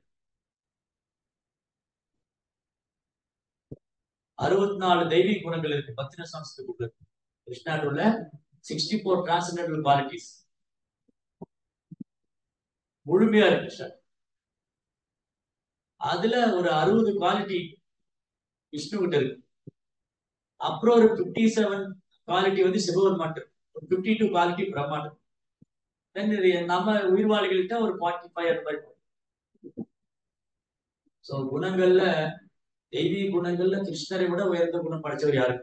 64 தெய்வீக குணங்கள் இருக்கு பக்தின சம்ஸ்கிருத கிருஷ்ணாவில் உள்ள 64 டிரான்சென்டென்டல் குவாலிட்டிஸ் முழுமையா இருக்கு கிருஷ்ணா. அதுல ஒரு 60 குவாலிட்டி விஷ்ணு கிட்ட இருக்கு. அப்புறம் ஒரு 57 குவாலிட்டி வந்து சிவபெருமான், ஒரு 52 குவாலிட்டி பிரம்மாண்டம். நம்ம உயிர்வாளிகள்கிட்ட ஒரு 45 அந்த மாதிரி. சோ குணங்கள்ல, தெய்வீக குணங்கள்ல கிருஷ்ணரை விட உயர்ந்த குணம் படைச்சவர் யாரு?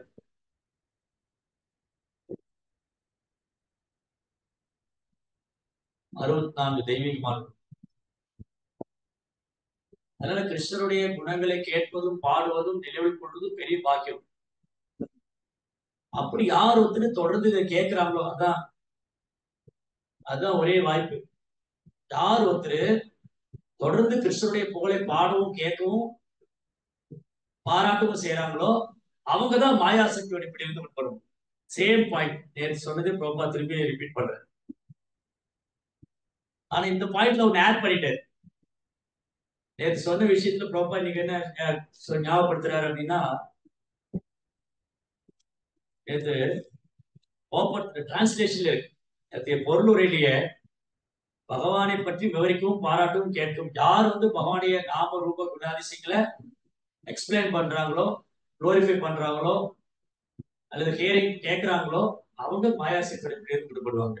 64 தெய்வீகமான. அதனால கிருஷ்ணருடைய குணங்களை கேட்பதும் பாடுவதும் நினைவில் கொள்வதும் பெரிய பாக்கியம். அப்படி யார் ஒருத்தர் தொடர்ந்து இதை கேட்கிறாங்களோ அதான் அதுதான் ஒரே வாய்ப்பு. யார் ஒருத்தர் தொடர்ந்து கிருஷ்ணருடைய புகழை பாடவும் கேட்கவும் பாராட்டவும் செய்யறாங்களோ அவங்கதான் மாயாசக்தி அடிப்படையிலிருந்து உட்படும். சேம் பாயிண்ட் நேற்று சொன்னது பிரபா திரும்பி ரிப்பீட் பண்றேன். ஆனா இந்த பாயிண்ட்ல ஒன்னு ஆட் பண்ணிட்டாரு. நேற்று சொன்ன விஷயத்துல பிரபா நீங்க என்ன ஞாபகப்படுத்துறாரு அப்படின்னா, நேற்று ஓப்பன் டிரான்ஸ்லேஷன்ல இருக்கு. நேற்று பொருளுரையிலேயே பகவானை பற்றி விவரிக்கவும் பாராட்டவும் கேட்கும். யார் வந்து பகவானுடைய நாம ரூப குணாதிசயங்களை எக்ஸ்பிளைன் பண்றாங்களோ, குளோரிஃபை பண்றாங்களோ, அல்லது ஹியரிங் கேட்கிறாங்களோ, அவங்க மாயாசக்திக்கு ஈடுபடுவாங்க.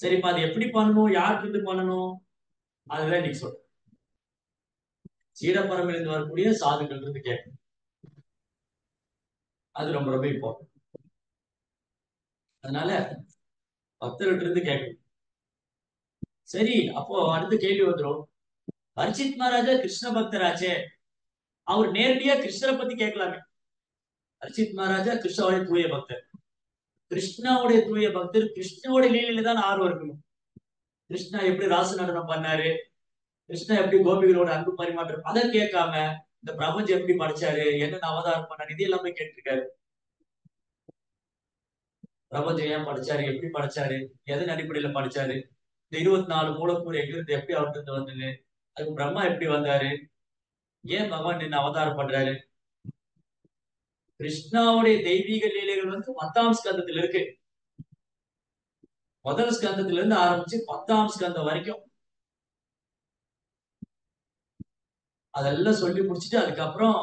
சரிப்பா, அது எப்படி பண்ணணும், யாருக்கு இது பண்ணணும், அதுதான் இன்னைக்கு சொல்றேன். சீடப்பரம்பிலிருந்து வரக்கூடிய சாதுக்கள் இருந்து கேட்கணும். அது ரொம்ப ரொம்ப இம்பார்ட்டன்ட். அதனால பக்தர்கிட்ட இருந்து கேட்கணும். சரி, அப்போ அடுத்த கேள்வி வந்துடும். பரிச்சித் மகாராஜா கிருஷ்ண பக்தராச்சே, அவர் நேரடியா கிருஷ்ணரை பத்தி கேட்கலாமே. பரிச்சித் மகாராஜா கிருஷ்ணாவுடைய தூய பக்தர். கிருஷ்ணாவுடைய தூய பக்தர், கிருஷ்ணாவுடைய லீலையில தான் ஆர்வம் இருக்கணும். கிருஷ்ணா எப்படி ராச நடனம் பண்ணாரு, கிருஷ்ணா எப்படி கோபிகளோட அன்பு பரிமாற்றம், அதை கேட்காம இந்த பிரபஞ்சம் எப்படி படிச்சாரு, என்ன அவதாரம் பண்ணாரு, இது எல்லாமே கேட்டிருக்காரு. பிரபஞ்சம் ஏன் படிச்சாரு, எப்படி படிச்சாரு, எதன் அடிப்படையில படிச்சாரு, இந்த 24 மூலக்கூறு எங்கிருந்து எப்படி அவர்கிட்ட வந்தது, அதுக்கு பிரம்மா எப்படி வந்தாரு, ஏன் பகவான் என்ன அவதாரம் பண்றாரு. கிருஷ்ணாவுடைய தெய்வீக லீலைகள் வந்து 10ஆம் ஸ்கந்தத்துல இருக்கு. முதல் ஸ்கந்தத்துல இருந்து ஆரம்பிச்சு 10ஆம் ஸ்கந்தம் வரைக்கும் அதெல்லாம் சொல்லி முடிச்சுட்டு அதுக்கப்புறம்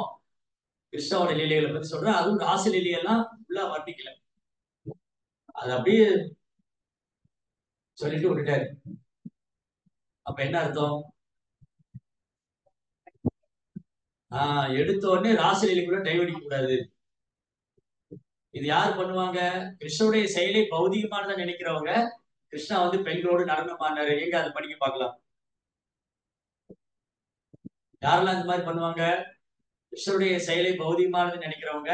கிருஷ்ணாவோட லீலைகளை பத்தி சொல்றேன். அதுவும் ராச லீலையெல்லாம் ஃபுல்லா வர்ணிக்கல, அது அப்படியே சொல்லிட்டு விட்டுட்டாரு. அப்ப என்ன அர்த்தம்? எடுத்த உடனே ராச லீலைக்குள்ள டைவடிக்க கூடாது. இது யார் பண்ணுவாங்க? கிருஷ்ணனுடைய செயலை பௌதிகமானதான் நினைக்கிறவங்க. கிருஷ்ணா வந்து பெண்களோடு நடனம் ஆனாரு, எங்க அதை படிக்க பார்க்கலாம். யாரெல்லாம் இந்த மாதிரி பண்ணுவாங்க? கிருஷ்ணனுடைய செயலை பௌதிகமானது நினைக்கிறவங்க,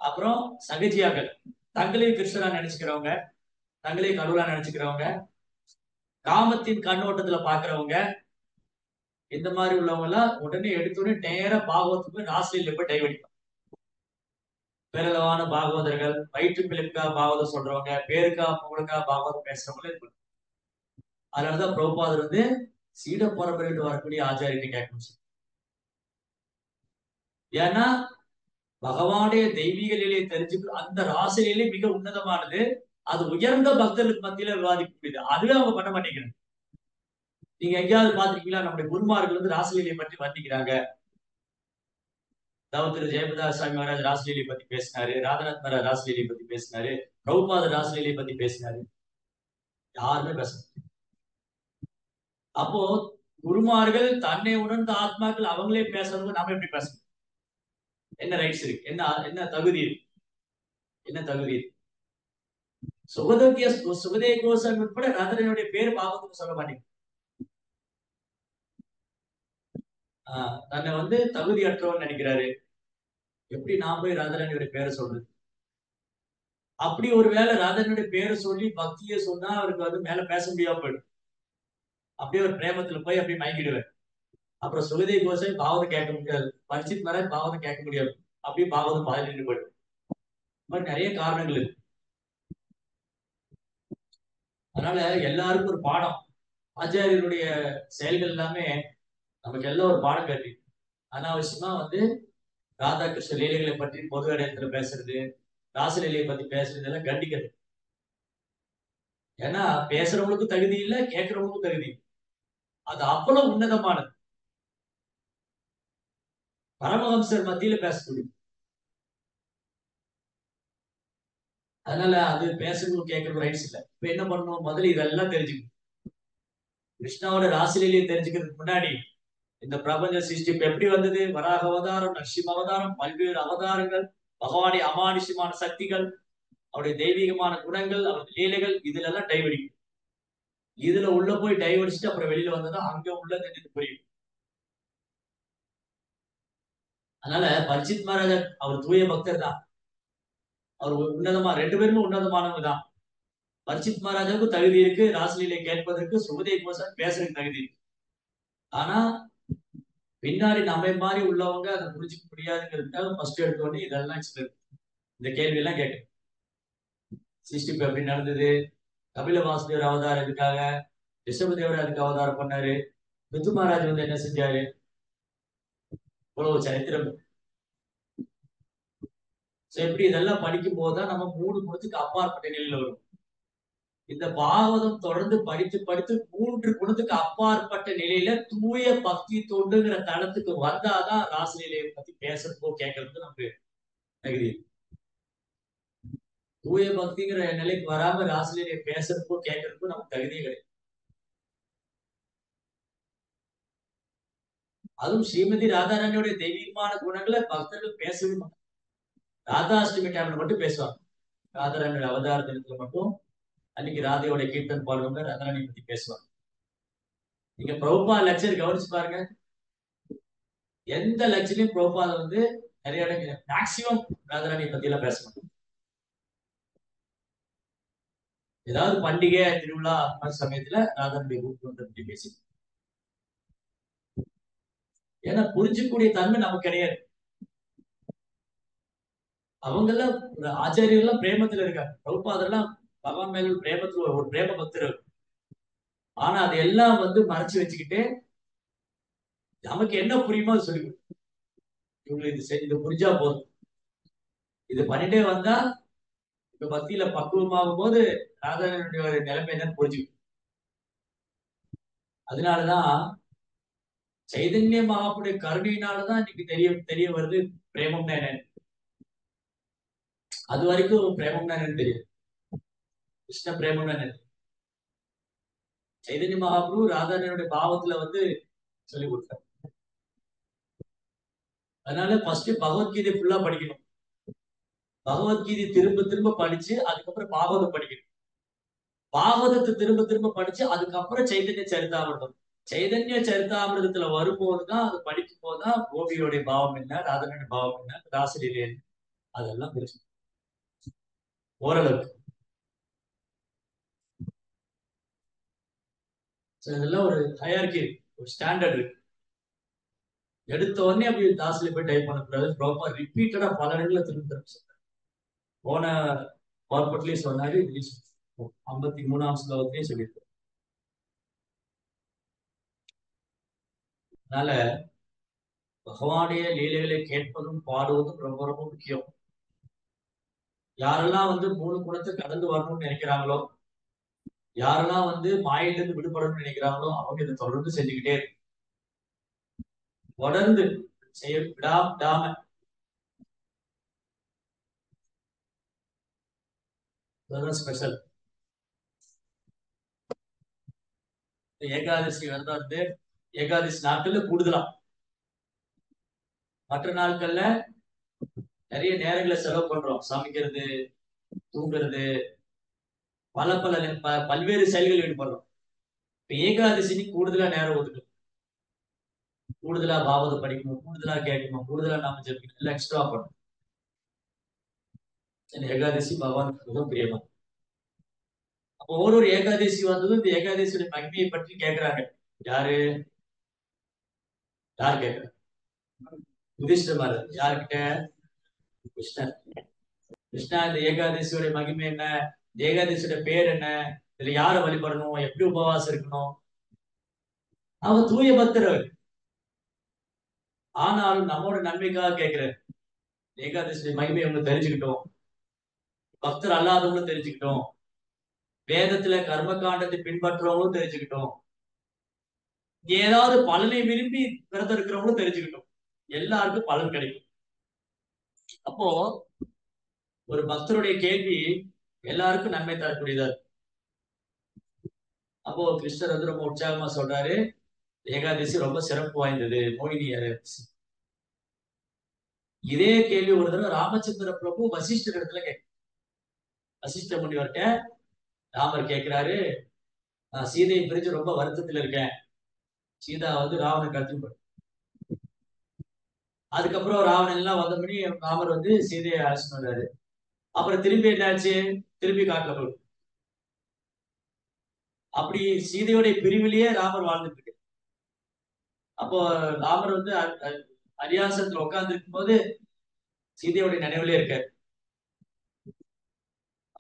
அப்புறம் சகஜியாக்கள், தங்களையும் கிருஷ்ணரா நினைச்சுக்கிறவங்க, தங்களையும் கடவுளா நினைச்சுக்கிறவங்க, காமத்தின் கண்ணோட்டத்துல பாக்குறவங்க, இந்த மாதிரி உள்ளவங்க எல்லாம் உடனே எடுத்தோடனே நேர பாகவத்துக்கு போய் ராசியில போய் டைவடிப்பாங்க. பேரளவான பாகவதர்கள், வயிற்று பிழைப்புக்கா பாகவதம் சொல்றவங்க, பேருக்கா புகழுக்கா பாகவதம் பேசுறவங்க இருக்கு. அதனாலதான் பிரபுபாதர் வந்து சீட பரம்பரையில் வரக்கூடிய ஆச்சாரியத்தை கேட்கணும். ஏன்னா பகவானுடைய தெய்வீக நிலையை தெரிஞ்சுக்க அந்த ராசியிலே மிக உன்னதமானது. அது உயர்ந்த பக்தர்களுக்கு மத்தியில விவாதிக்க முடியுது. அதுவே அவங்க பண்ண மாட்டேங்கிறாங்க. நீங்க எங்கேயாவது பாத்திருக்கீங்களா? நம்முடைய குருமார்கள் வந்து ராசலீலையை பற்றி வர்ணிக்கிறாங்க. திரு ஜெயபிரதாஸ் சாமி மகாராஜ் ராசலீலை பத்தி பேசினாரு, ராதநாத் மகாராஜ் ராசலீலை பத்தி பேசினாரு, பிரபுபாத ராசலீலை பத்தி பேசினாரு. யாருமே பேச. அப்போ குருமார்கள் தன்னை உணர்ந்த ஆத்மாக்கள் அவங்களே பேசுறவங்க நாம எப்படி பேசணும்? என்ன ரைட்ஸ் இருக்கு, என்ன என்ன தகுதி இருக்கு, என்ன தகுதி இருக்கு? சுகதேவ கோசாமி உட்பட ராதனுடைய பேர் பாகத்துக்கு சொல்ல மாட்டேங்க. தன்னை வந்து தகுதியற்றவன் நினைக்கிறாரு. எப்படி நான் போய் ராதாராணியோட பேரை சொல்றது? அப்படி ஒரு வேளை ராதாராணியோட பேரை சொல்லி பக்தியை சொன்னா அவருக்கு வந்து மேல பேச முடியாம போயிடும். அப்படியே ஒரு பிரேமத்துல போய் அப்படியே மயங்கிடுவார். அப்புறம் சுகதேவ கோசாமி பாவத்தை கேட்க முடியாது, பரிச்சித் மகாராஜ் பாவத்தை கேட்க முடியாது, அப்படியே பாவதம் பாதி நின்று போயிடும். இந்த மாதிரி நிறைய காரணங்கள் இருக்கு. அதனால எல்லாருக்கும் ஒரு பாடம். ஆச்சாரியருடைய செயல்கள் எல்லாமே நமக்கு எல்லாம் ஒரு பாடம் கட்டி. அனாவசியமா வந்து ராதாகிருஷ்ண லீலைகளை பற்றி பொது இடத்துல பேசுறது, ராசலீலையை பத்தி பேசுறது எல்லாம் கண்டிக்கிறது. ஏன்னா பேசுறவங்களுக்கும் தகுதி இல்லை, கேட்கிறவங்களுக்கும் தகுதி. அது அவ்வளவு உன்னதமானது. பரமஹம்சர் மத்தியில பேசக்கூடிய. அதனால அது பேசுறவங்க கேட்கறது ரைட்ஸ் இல்லை. இப்ப என்ன பண்ணணும்? முதல்ல இதெல்லாம் தெரிஞ்சுக்கணும். கிருஷ்ணாவோட ராசலீலையை தெரிஞ்சுக்கிறதுக்கு முன்னாடி இந்த பிரபஞ்ச சிருஷ்டிப்பு எப்படி வந்தது, வராக அவதாரம், நரசிம்ம அவதாரம், பல்வேறு அவதாரங்கள், பகவானுடைய அமானுஷ்யமான சக்திகள், அவருடைய தெய்வீகமான குணங்கள், அவருடைய லீலைகள், இதுல எல்லாம் டைவடிக்கும். இதுல உள்ள போய் டைவடிச்சுட்டு அப்புறம் வெளியில வந்ததும் அங்க உள்ளது எனக்கு புரியும். அதனால பரிச்சித் மகாராஜா அவர் தூய பக்தர் தான். அவர் உன்னதமா, ரெண்டு பேருமே உன்னதமானவங்க தான். பரிச்சித் மகாராஜாவுக்கு தகுதி இருக்கு ராசலீலை கேட்பதற்கு, சுகதேவ் கோசாமி பேசுறதுக்கு தகுதி இருக்கு. ஆனா பின்னாடி நம்ம மாதிரி உள்ளவங்க அதை புரிஞ்சுக்க முடியாதுங்கிறதுக்காக ஃபர்ஸ்ட் எடுத்தோடனே இதெல்லாம் இந்த கேள்வி எல்லாம் கேட்கு. சிருஷ்டிப்பு எப்படி நடந்தது, கபில வாசுதேவர் அவதாரம் எதுக்காக, ரிஷபதேவர் அதுக்கு அவதாரம் பண்ணாரு, பித்து மகாராஜ் வந்து என்ன செஞ்சாரு, இவ்வளவு சரித்திரம். எப்படி இதெல்லாம் படிக்கும் போதுதான் நம்ம மூணு குணத்துக்கு அப்பாற்பட்ட நிலையில வரும். இந்த பாகவதம் தொடர்ந்து படித்து படித்து 3 குணத்துக்கு அப்பாற்பட்ட நிலையில தூய பக்தி தொண்டுங்கிற தளத்துக்கு வந்தாதான் ராசலீலையை பத்தி பேசுறதுக்கோ கேட்கறதுக்கு நமக்கு தகுதி. தூய பக்திங்கிற நிலைக்கு வராம ராசலீலையை பேசுறதுக்கோ கேட்கறதுக்கோ நமக்கு தகுதியே கிடையாது. அதுவும் ஸ்ரீமதி ராதாராணியோட தெய்வீகமான குணங்களை பக்தர்கள் பேசவே மாட்டாங்க. ராதாஷ்டமி டைம்ல மட்டும் பேசுவாங்க. ராதாராணியோட அவதார தினத்துல மட்டும் அன்னைக்கு ராதையோட கீர்த்தன் பாடுவாங்க, ராதாராணி பத்தி பேசுவாங்க. நீங்க பிரபுபா லெக்சர் கவனிச்சு பாருங்க. எந்த லெக்சர்லயும் பிரபுபாத வந்து நிறைய இடங்கள் மேக்சிமம் ராதாராணி பத்தி எல்லாம் பேச மாட்டாங்க. ஏதாவது பண்டிகை திருவிழா அந்த மாதிரி சமயத்துல ராதாராணி கூப்பிட்டு வந்து பத்தி பேசி, ஏன்னா புரிஞ்சுக்கூடிய தன்மை நமக்கு கிடையாது. அவங்க எல்லாம் ஆச்சாரியர்கள் எல்லாம் பிரேமத்துல இருக்காங்க. பிரபுபாதெல்லாம் பகவான் மேல பிரேமத்துல ஒரு பிரேம பக்தர். ஆனா அதையெல்லாம் வந்து மறைச்சு வச்சுக்கிட்டு நமக்கு என்ன புரியுமோ அது சொல்லி இவங்களுக்கு இது புரிஞ்சா போதும். இது பண்ணிட்டே வந்தா இப்ப பக்தியில பக்குவமாகும் போது ராதாரனுடைய நிலைமை என்னன்னு புரிஞ்சுக்கணும். அதனாலதான் சைதன்ய மகாபுடைய கருணையினாலதான் இன்னைக்கு தெரிய வருது பிரேமம் என்ன. அது வரைக்கும் பிரேமம் என்னன்னு தெரியும். கிருஷ்ண பிரேமம் என்ன. சைதன்ய மகாபுரு ராதாரனுடைய பாவத்துல வந்து சொல்லி கொடுத்தார். அதனால ஃபர்ஸ்ட் பகவத்கீதை ஃபுல்லா படிக்கணும். பகவத்கீதை திரும்ப திரும்ப படிச்சு அதுக்கப்புறம் பாகவதம் படிக்கணும். பாகவதத்தை திரும்ப திரும்ப படிச்சு அதுக்கப்புறம் சைதன்ய சரிதாமிர்தம். சைதன்ய சரிதாமிர்தத்துல வரும்போதுதான் அது படிக்கும் போதுதான் கோபியோடைய பாவம் என்ன, ராதனுடைய பாவம் என்ன, ராசலீலை என்ன, அதெல்லாம் புரிச்சு ஓரளவுக்கு. இதெல்லாம் ஒரு ஹையர்கி, ஒரு ஸ்டாண்டர்ட் இருக்கு. எடுத்த உடனே அப்படி தாசில போய் டைப் பண்ணக்கூடாது. ப்ராப்பர் ரிப்பீட்டடா பல இடங்கள்ல திரும்ப திரும்ப சொல்றாரு. போன கார்பட்லயும் சொன்னாரு, 53ஆம் ஸ்லோகத்திலையும் சொல்லியிருக்காரு. அதனால பகவானுடைய லீலைகளை கேட்பதும் பாடுவதும் ரொம்ப ரொம்ப முக்கியம். யாரெல்லாம் வந்து 3 குணத்தை கடந்து வரணும்னு நினைக்கிறாங்களோ, யாரெல்லாம் வந்து மாயிலிருந்து விடுபடணும்னு நினைக்கிறாங்களோ அவங்க இதை தொடர்ந்து செஞ்சுக்கிட்டே இருக்கு. தொடர்ந்து செய்ய விடாம ஸ்பெஷல். ஏகாதசி விரதம் வந்து ஏகாதசி நாட்கள்ல கூடுதலா, மற்ற நாட்கள்ல நிறைய நேரங்களை செலவு பண்றோம். சமைக்கிறது, தூங்குறது, பல பல பல்வேறு செயல்கள் ஈடுபடுறோம். இப்ப ஏகாதசிக்கு கூடுதலா நேரம் ஒதுக்கணும். கூடுதலா பாவத்தை படிக்கணும், கூடுதலா கேட்கணும், கூடுதலா நாம ஜெபிக்கணும், எல்லாம் எக்ஸ்ட்ரா பண்ணணும். ஏகாதசி பகவான் மிகவும் பிரியமா. அப்போ ஒரு ஏகாதசி வந்ததும் இந்த ஏகாதசியோட மகிமையை பற்றி கேட்கிறாங்க. யாரு யார் கேட்கிறாங்க? யுதிஷ்டர். யார்கிட்ட? கிருஷ்ணன். கிருஷ்ணா, இந்த ஏகாதசியோட மகிமை என்ன, ஏகாதசியோட பேர் என்ன, இதுல யாரை வழிபடணும், எப்படி உபவாசம் இருக்கணும். அவன் தூய பக்தர் அவர். ஆனாலும் நம்மோட நன்மைக்காக கேட்கிறார். ஏகாதசி மகிமை அவங்க தெரிஞ்சுக்கிட்டோம், பக்தர் அல்லாதவங்களும் தெரிஞ்சுக்கிட்டோம், வேதத்துல கர்ம காண்டத்தை பின்பற்றுறவங்களும் தெரிஞ்சுக்கிட்டோம், ஏதாவது பலனை விரும்பி விரதம் இருக்கிறவங்களும் தெரிஞ்சுக்கிட்டோம். எல்லாருக்கும் பலன் கிடைக்கும். அப்போ ஒரு பக்தருடைய கேள்வி எல்லாருக்கும் நன்மை தரக்கூடியதா இருக்கு. அப்போ கிருஷ்ணர் வந்து ரொம்ப உற்சாகமா சொல்றாரு, ஏகாதசி ரொம்ப சிறப்பு வாய்ந்தது, மோகினி ஏகாதசி. இதே கேள்வி ஒரு தடவை ராமச்சந்திர பிரபு வசிஷ்டர் இடத்துல வசிஷ்ட முனிவர்கிட்ட ராமர் கேட்கிறாரு, நான் சீதையை பிரிஞ்சு ரொம்ப வருத்தத்துல இருக்கேன். சீதா வந்து ராவணன் கடத்தி. அதுக்கப்புறம் ராவணன் எல்லாம் வந்தபடி ராமர் வந்து சீதையை அழைச்சிட்டு வந்தாரு. அப்புறம் திரும்பி என்னாச்சு? திரும்பி காட்டுல போய் அப்படி சீதையோடைய பிரிவிலேயே ராமர் வாழ்ந்துட்டு இருக்கு. அப்போ ராமர் வந்து அரியாசனத்துல உட்கார்ந்து இருக்கும் போது சீதையோடைய நினைவுலயே இருக்காரு.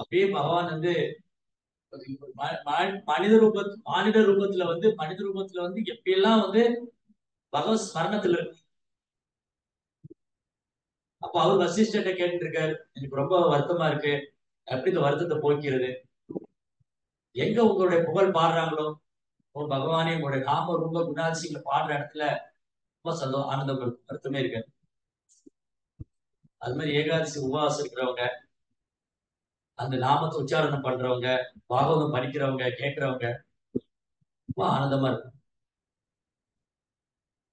அப்படியே பகவான் வந்து மானிட ரூபத்துல வந்து எப்படியெல்லாம் வந்து பகவத் ஸ்மரணத்துல இருக்கு. அப்ப அவர் வசிஷ்டர்கிட்ட கேட்டுட்டு இருக்காரு, எனக்கு ரொம்ப வருத்தமா இருக்கு, எப்படி இந்த வருத்தத்தை போக்கிறது. எங்க உங்களுடைய புகழ் பாடுறாங்களோ, ஓ பகவானே உங்களுடைய நாம ரூப குணாதிசயங்களை பாடுற இடத்துல ரொம்ப ஆனந்தம் இருக்கும், வருத்தமே இருக்காது. அது மாதிரி ஏகாதசி உபவாசம் இருக்கிறவங்க, அந்த நாமத்தை உச்சாரணம் பண்றவங்க, பாகவதம் படிக்கிறவங்க, கேட்கிறவங்க ரொம்ப ஆனந்தமா இருக்கும்.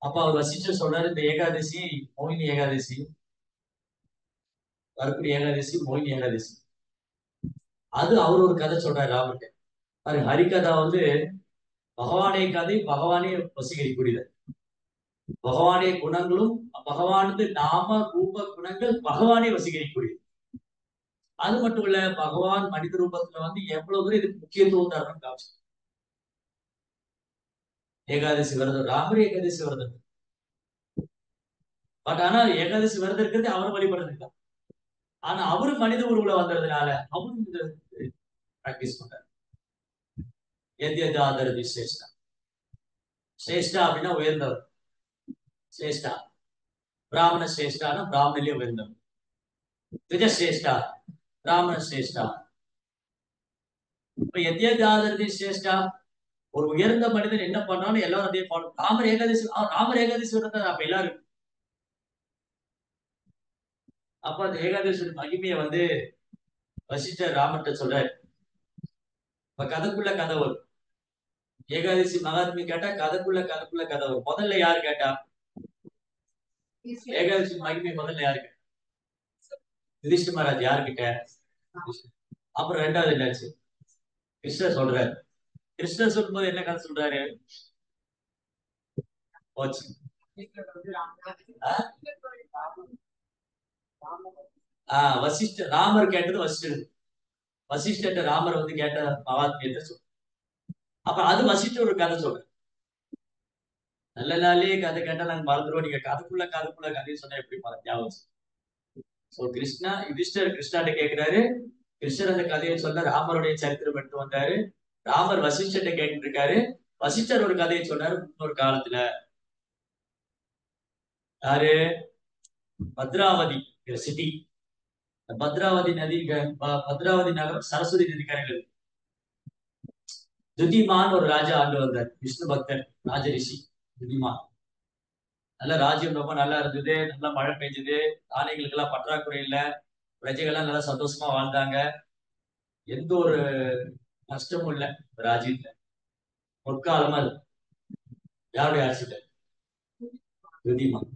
அப்ப அவர் வசிஷ்டர் சொல்றாரு, இந்த ஏகாதசி மோகினி ஏகாதசி, வரக்கூடிய ஏகாதசி மோகினி ஏகாதசி. அது அவர் ஒரு கதை சொல்றாரு ராமர்கிட்ட. அது ஹரிகதா வந்து பகவானே கதை, பகவானே வசீகரிக்கூடியது. பகவானே குணங்களும், பகவானது நாம ரூப குணங்கள் பகவானே வசீகரிக்கூடியது. அது மட்டும் இல்ல, பகவான் மனித ரூபத்துல வந்து எவ்வளவு தூரம் இதுக்கு முக்கியத்துவம் தரணும் காமிச்சு. ஏகாதசி விரதம், ராமர் ஏகாதசி விரதம். பட் ஆனா ஏகாதசி விரதம் இருக்கிறது அவர் வழிபடுறதுக்கு தான். ஆனா அவரு மனித உருவுல வந்ததுனால அவரும் இந்த பிராக்டிஸ் பண்றாரு. எது எது ஆதரவு சிரேஷ்டா. சிரேஷ்டா அப்படின்னா உயர்ந்தவர். சிரேஷ்டா பிராமண சிரேஷ்டானா பிராமணிலே உயர்ந்தவர். திஜ சிரேஷ்டா பிராமண சிரேஷ்டா. இப்ப எது எது ஆதரவு சிரேஷ்டா, ஒரு உயர்ந்த மனிதன் என்ன பண்ணாலும் எல்லாரும் அதே ஃபாலோ. ராமர் ஏகாதசி, ராமர் ஏகாதசி விரதம் அப்ப எல்லாரும். அப்ப அந்த ஏகாதசி மகிமையை வந்து வசிஷ்டர் ராமர்கிட்ட சொல்றாரு. இப்ப கதைக்குள்ள கதை வரும். ஏகாதசி மகாத்மி கேட்டா கதைக்குள்ள கதை வரும். முதல்ல யாரு கேட்டா? ஏகாதசி மகிமை முதல்ல யாரு கேட்டா? யுதிஷ்ட மகாராஜ் யாருக்கிட்ட? அப்புறம் ரெண்டாவது என்னாச்சு? கிருஷ்ணர் சொல்றாரு. கிருஷ்ணர் சொல்லும்போது என்ன கதை சொல்றாரு? போச்சு. வசிஷ்டர் ராமர் கேட்டது வசிஷ்டர். வசிஷ்டர் ராமர் வந்து கேட்ட மகாத்மியத்தை சொல்ற. அப்ப அது வசிஷ்டர் ஒரு கதை சொல்ற. நல்ல நாளே கதை கேட்டா நாங்க மறந்துடுவோம். நீங்க கதைக்குள்ள கதையை சொன்னா எப்படி ஞாபகம்? சோ கிருஷ்ணா யுதிஷ்டர் கிருஷ்ணாட்ட கேட்கிறாரு. கிருஷ்ணர் அந்த கதையை சொல்ல ராமருடைய சரித்திரம் எடுத்து வந்தாரு. ராமர் வசிஷ்டர்ட்ட கேட்டு இருக்காரு. வசிஷ்டர் ஒரு கதையை சொன்னாரு. முன்னொரு காலத்துல யாரு? பத்ராவதி சிட்டி. பத்ராவதி நதி, பத்ராவதி நகரம் சரஸ்வதி நதிக்கரையில். துதிமான் ஒரு ராஜா ஆண்டு வந்தார். விஷ்ணு பக்தர், ராஜ ரிஷி துதிமான். நல்ல ராஜ்யம் ரொம்ப நல்லா இருந்தது. நல்லா மழை பெஞ்சது. தானியங்களுக்கு எல்லாம் பற்றாக்குறை இல்ல. பிரஜைகள்லாம் நல்லா சந்தோஷமா வாழ்ந்தாங்க. எந்த ஒரு நஷ்டமும் இல்ல ராஜ்யத்துல. பொற்காலமா இருக்கு. யாருடைய ஆட்சியில? துதிமான்.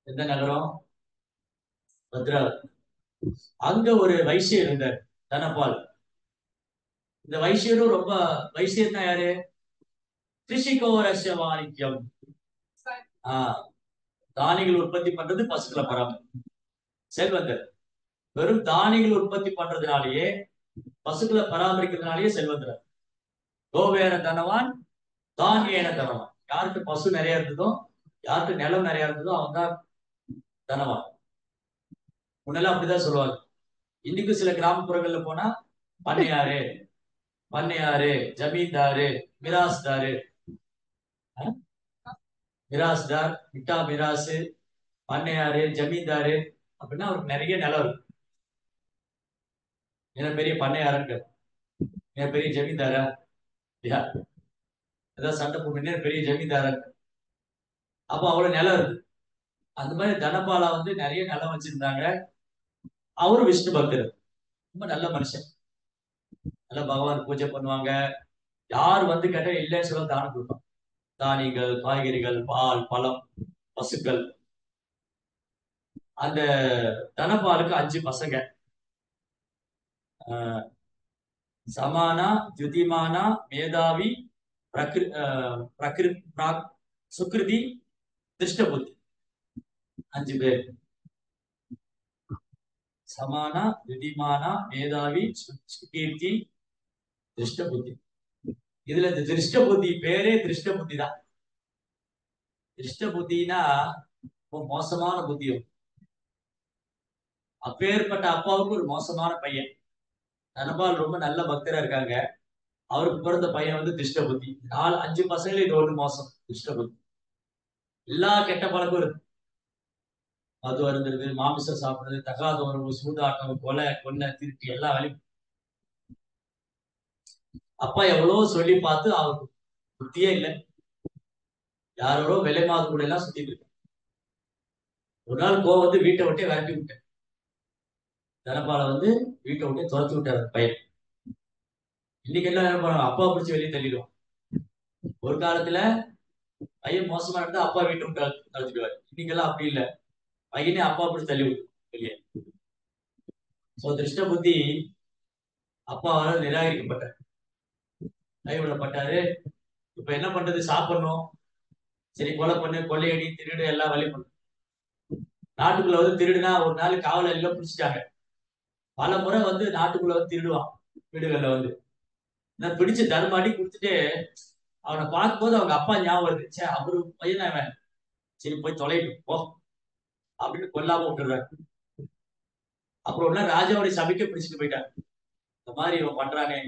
எந்த நகரம்? பத்ராவதி. அங்க ஒரு வைசியர் இருந்தார், தனபால். இந்த வைசியரும் ரொம்ப, வைசியர்னா யாரு? கிருஷிகோரஸ்ய வாணிக்யம். தானியங்கள் உற்பத்தி பண்றது, பசுக்களை பராமரி. செல்வந்தர். வெறும் தானியங்கள் உற்பத்தி பண்றதுனாலேயே, பசுக்களை பராமரிக்கிறதுனாலேயே செல்வந்தர். கோவேர தனவான் தானியேன தனவான். யாருக்கு பசு நிறைய இருந்ததோ, யாருக்கு நிலம் நிறைய இருந்ததோ அவங்க தான் தனவான். முன்னெல்லாம் அப்படிதான் சொல்லுவாங்க. இன்னைக்கும் சில கிராமப்புறங்கள்ல போனா பண்ணையாரு, பண்ணையாரு, ஜமீன்தாரு, மிராஸ்தாரு, மிராஸ்தார், மிட்டா மிராசு, பண்ணையாரு, ஜமீன்தாரு அப்படின்னா அவருக்கு நிறைய நிலம் இருக்கு. என்ன பெரிய பண்ணையாரன்னு, என்ன பெரிய ஜமீன்தாரா? ஏதாவது சண்டை போட்டு பெரிய ஜமீன்தாரா? அப்ப அவ்வளவு நிலம் இருக்கு. அந்த மாதிரி தனபாலா வந்து நிறைய நிலம் வச்சிருந்தாங்க. அவரு விஷ்ணு பக்தர், ரொம்ப நல்ல மனுஷன். நல்ல பகவான் பூஜை பண்ணுவாங்க. யார் வந்து கேட்டா இல்லைன்னு சொல்ல தானம் கொடுப்பாங்க. தானியங்கள், காய்கறிகள், பால், பழம், பசுக்கள். அந்த தனபாலுக்கு 5 பசங்க. சமானா, ஜுதிமானா, மேதாவி, சுக்ருதி, திருஷ்டபுத்தி. 5 பேர். சமானா, ஜுதிமானா, மேதாவி, சுகீர்த்தி, திருஷ்டபுத்தி. இதுல இந்த திருஷ்டபுத்தி பேரே திருஷ்டபுத்தி தான். திருஷ்டபுத்தினா மோசமான புத்தியும். அப்பேற்பட்ட அப்பாவுக்கு ஒரு மோசமான பையன். தனபால் ரொம்ப நல்ல பக்தரா இருக்காங்க. அவருக்கு பிறந்த பையன் வந்து திருஷ்ட புத்தி. 5 பசங்களே இது ஒரு மோசம், திருஷ்ட புத்தி. எல்லா கெட்ட பழக்கம் இருக்கு. மது அருந்துறது, மாமிசம் சாப்பிடுறது, தகாத உறவு, சூதாட்டம், கொலை, கொள்ளை, திருட்டு, எல்லா வேலையும். அப்பா எவ்வளவு சொல்லி பார்த்து அவருக்கு புத்தியே இல்லை. யாரோட விலை மாது கூட எல்லாம் சுத்திட்டு இருக்கு. ஒரு நாள் கோவம் வந்து வீட்டை விட்டே விரட்டி விட்டேன். தனபால வந்து வீட்டை விட்டே துரத்தி விட்டாரு பையன். இன்னைக்கு என்ன நினைப்பாங்க, அப்பா பிடிச்சி வெளியே தள்ளிடுவான். ஒரு காலத்துல பையன் மோசமா இருந்தா அப்பா வீட்டை விட்டு தள்ளிடுவாரு. இன்னைக்கெல்லாம் அப்படி இல்லை, பையனே அப்பா பிடிச்சி தள்ளி விடும் வெளியே. சோ திருஷ்ட புத்தி அப்பாவால் நிராகரிக்கப்பட்டார், கைவிடப்பட்டாரு. இப்ப என்ன பண்றது, சாப்பிடணும், சரி கொலை பண்ணு, கொள்ளையடி, திருடு, எல்லாம் வழி பண்ணு. நாட்டுக்குள்ள வந்து திருடுனா ஒரு நாள் காவல எல்லாம் பிடிச்சிட்டாங்க. பல முறை வந்து நாட்டுக்குள்ள வந்து திருடுவான் வீடுகள்ல வந்து. நான் பிடிச்சு தர்மாடி கொடுத்துட்டு அவனை பார்க்கும்போது அவங்க அப்பா ஞாபகம் வருது. சே அவரு பையன் அவன், சரி போய் தொலைட்டு போ அப்படின்னு கொல்லாம விட்டுறாரு. அப்புறம் உடனே ராஜாவுடைய சபைக்கு பிடிச்சிட்டு போயிட்டாங்க. இந்த மாதிரி இவன் பண்றானே,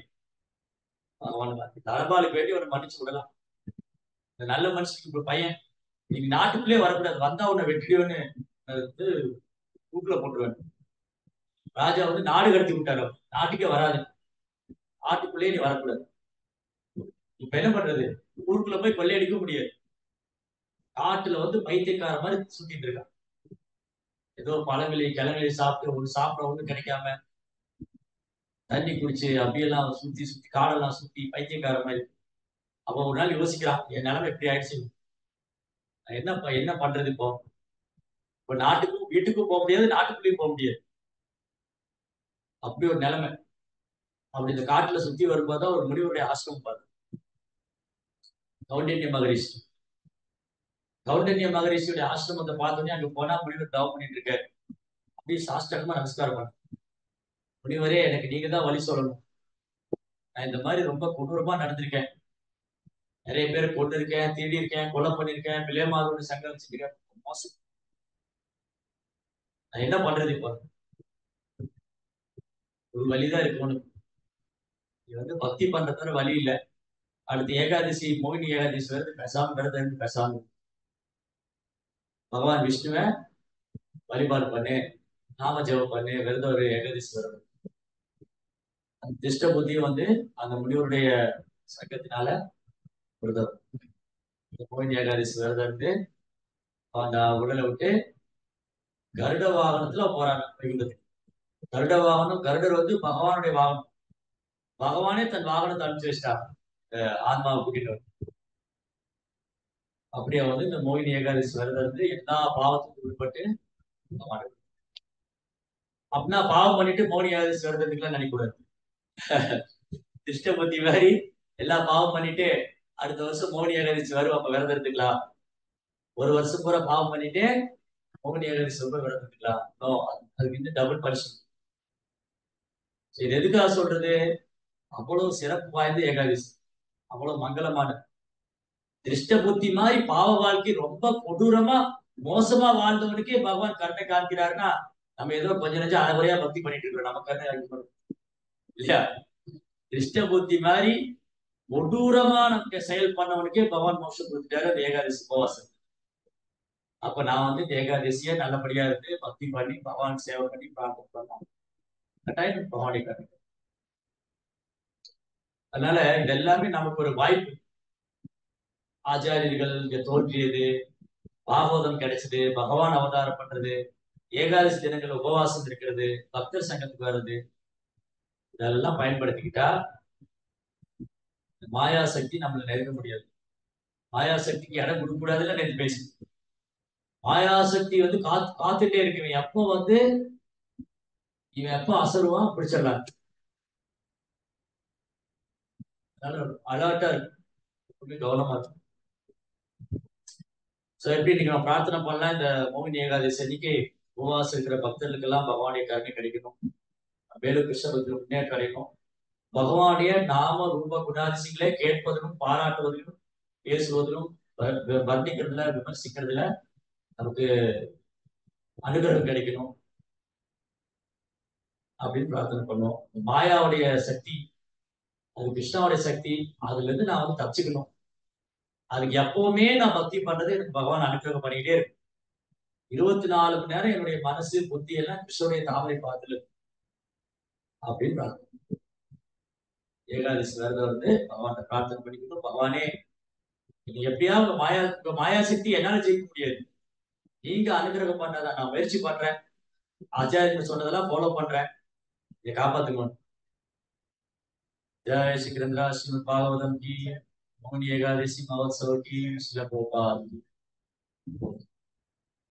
அவன் தலபாலுக்கு வேண்டி அவனை மன்னிச்சு விடலாம். இந்த நல்ல மனுஷனுக்கு இப்ப பையன் நீங்க நாட்டுக்குள்ளே வரக்கூடாது, வந்தா உன்னை வெற்றியோன்னு வந்து கூட்டுல போட்டுருவேன். ராஜா வந்து நாடு கடத்தி விட்டாரு, நாட்டுக்கே வராது, நாட்டுக்குள்ளேயே நீ வரக்கூடாது. இப்ப என்ன பண்றது, ஊருக்குள்ள போய் கொள்ளையடிக்க முடியாது. காட்டுல வந்து பைத்தியக்கார மாதிரி சுத்திட்டு இருக்கான். ஏதோ பழங்களை கிழங்களை சாப்பிட்டு ஒரு சாப்பிட ஒண்ணு கிடைக்காம தண்ணி குடிச்சு அப்படியெல்லாம் சுத்தி சுத்தி காடெல்லாம் சுத்தி பைத்தியக்கார மாதிரி. அப்ப ஒரு நாள் யோசிக்கிறான், என் நிலைமை எப்படி ஆயிடுச்சு, என்ன பண்றது இப்போ. இப்ப நாட்டுக்கும் வீட்டுக்கும் போக முடியாது, நாட்டுக்குள்ளேயும் போக முடியாது, அப்படி ஒரு நிலைமை. அப்படி இந்த காட்டுல சுத்தி வரும்போதுதான் ஒரு முனிவருடைய ஆசிரமம் பார்த்து, கௌண்டன்ய மகரிஷி. கௌண்டன்ய மகரிஷியுடைய ஆசிரமத்தை பார்த்தோன்னே அங்க போனா முனிவர் தவம் பண்ணிட்டு இருக்காரு. அப்படியே சாஷ்டகமா நமஸ்காரம் பண்ண, முனிவரே எனக்கு நீங்க தான் வழி சொல்லணும். நான் இந்த மாதிரி ரொம்ப கொடூரமா நடந்திருக்கேன், நிறைய பேர் கொண்டு இருக்கேன், திருடி இருக்கேன், கொலை பண்ணிருக்கேன், விலைமாதோட சங்கம் வச்சிருக்கேன், மோசம். நான் என்ன பண்றது இப்போ, ஒரு வழிதான் இருக்கு உனக்கு, நீ வந்து பக்தி பண்றதுல வழி இல்லை. அடுத்து ஏகாதசி, மோகினி ஏகாதசி வருது, பேசாம விரதம் இருந்து பேசாம பகவான் விஷ்ணுவை வழிபாடு பண்ணு, நாம ஜெபம் பண்ணு, விரதம் ஒரு ஏகாதசி வருது. அந்த திஷ்ட புத்தியும் வந்து அந்த முனிவருடைய சங்கத்தினால விரதம், இந்த மோகினி ஏகாதசி விரதம் இருந்து அந்த உடலை விட்டு கருட வாகனத்துல போறாங்க வைகுண்டத்துக்கு. கருட வாகனம், கருடர் வந்து பகவானுடைய வாகனம். பகவானே தன் வாகனத்தை அனுப்பிச்சு வச்சிட்டாங்க ஆன்மாவை கூட்டிட்டு வந்து. அப்படியே வந்து இந்த மோகினி ஏகாதசி விரதம் இருந்து எல்லா பாவத்துக்கும் உட்பட்டு பகவான். அப்படின்னா பாவம் பண்ணிட்டு மோகினி ஏகாதசி விரதத்துக்குலாம் நினைக்கக்கூடாது. திருஷ்டபதி மாதிரி எல்லா பாவம் பண்ணிட்டு அடுத்த வருஷம் மோகினி ஏகாதசி வரும், அப்ப விரதம் எடுத்துக்கலாம். ஒரு வருஷம் பூரா பாவம் பண்ணிட்டு மோகினி ஏகாதசி ரொம்ப விரதம் எடுத்துக்கலாம். அதுக்கு இன்னும் டபுள் பனிஷ்மெண்ட். இது எதுக்காக சொல்றது, அவ்வளவு சிறப்பு வாய்ந்த ஏகாதசி, அவ்வளவு மங்களமான. திருஷ்ட புத்தி மாதிரி பாவ வாழ்க்கை ரொம்ப கொடூரமா மோசமா வாழ்ந்தவனுக்கே பகவான் கருணை காண்கிறாருன்னா, நம்ம ஏதோ கொஞ்ச நெஞ்சம் அரைகுறையா பக்தி பண்ணிட்டு இருக்கோம், நம்ம கருணை காண்பிக்கணும் இல்லையா. திருஷ்ட புத்தி மாதிரி கொடூரமா நமக்கு செயல் பண்ணவனுக்கே பகவான் மோட்சம் கொடுத்துட்டாரு அந்த ஏகாதசி உபவாசம். அப்ப நான் வந்து இந்த ஏகாதசியை நல்லபடியா இருந்து பக்தி பண்ணி பகவான் சேவை பண்ணி பிரார்த்தனை பண்ணோம், கட்டாயம் பகவானை கருணை. அதனால இது எல்லாமே நமக்கு ஒரு வாய்ப்பு. ஆச்சாரியர்கள் இங்க தோன்றியது, பாகவதம் கிடைச்சது, பகவான் அவதாரம் பண்றது, ஏகாதசி தினங்கள் உபவாசம் இருக்கிறது, பக்தர் சங்கத்துக்கு வர்றது, இதெல்லாம் பயன்படுத்திக்கிட்டா மாயா சக்தி நம்மள நெருங்க முடியாது. மாயா சக்திக்கு இடம் கொடுக்க கூடாதுன்னு நேற்று பேசி, மாயாசக்தி வந்து காத்துட்டே இருக்கு, இவன் எப்போ வந்து இவன் எப்போ அசருவான் பிடிச்சிடலாம். அதனால அலர்ட்டா இருக்கு, கவனமா இருக்கும். சோ எப்படி இன்னைக்கு நம்ம பிரார்த்தனை பண்ணலாம், இந்த மோகினி ஏகாதசி அன்னைக்கு உபவாசம் இருக்கிற பக்தர்களுக்கு எல்லாம் பகவானுடைய கருணை கிடைக்கணும், மேலும் கிருஷ்ணபக்தி முன்னேற்றம் கிடைக்கும். பகவானுடைய நாம ரூப குணாதிசயங்களை கேட்பதிலும் பாராட்டுவதிலும் பேசுவதிலும் வர்ணிக்கிறதுல விமர்சிக்கிறதுல நமக்கு அனுகிரகம் கிடைக்கணும் அப்படின்னு பிரார்த்தனை பண்ணுவோம். மாயாவுடைய சக்தி, அது கிருஷ்ணாவுடைய சக்தி, அதுல இருந்து நான் வந்து தப்பிச்சுக்கணும். அதுக்கு எப்பவுமே நான் பக்தி பண்றது எனக்கு பகவான் அனுகிரகம் பண்ணிக்கிட்டே இருக்கு. 24 மணி நேரம் என்னுடைய மனசு புத்தி எல்லாம் கிருஷ்ணனுடைய தாமரை பார்த்துல அப்படின்னு பிரார்த்தனை. ஏகாதசி விரதம் இருந்து பகவான் பிரார்த்தனை பண்ணிக்கணும். பகவானே, நீ எப்படியாவது உங்க மாயா சக்தி என்னால ஜெயிக்க முடியாது, நீங்க அனுகிரகம் பண்ணாதான் நான் முயற்சி பண்றேன், ஆச்சாரியன் சொன்னதெல்லாம் ஃபாலோ பண்றேன், இதை காப்பாத்துக்கணும். जय श्री गिरिंद्रा श्रीमद् भागवतम की, मौनी एकादशी महोत्सव की, श्रील गोपाल की।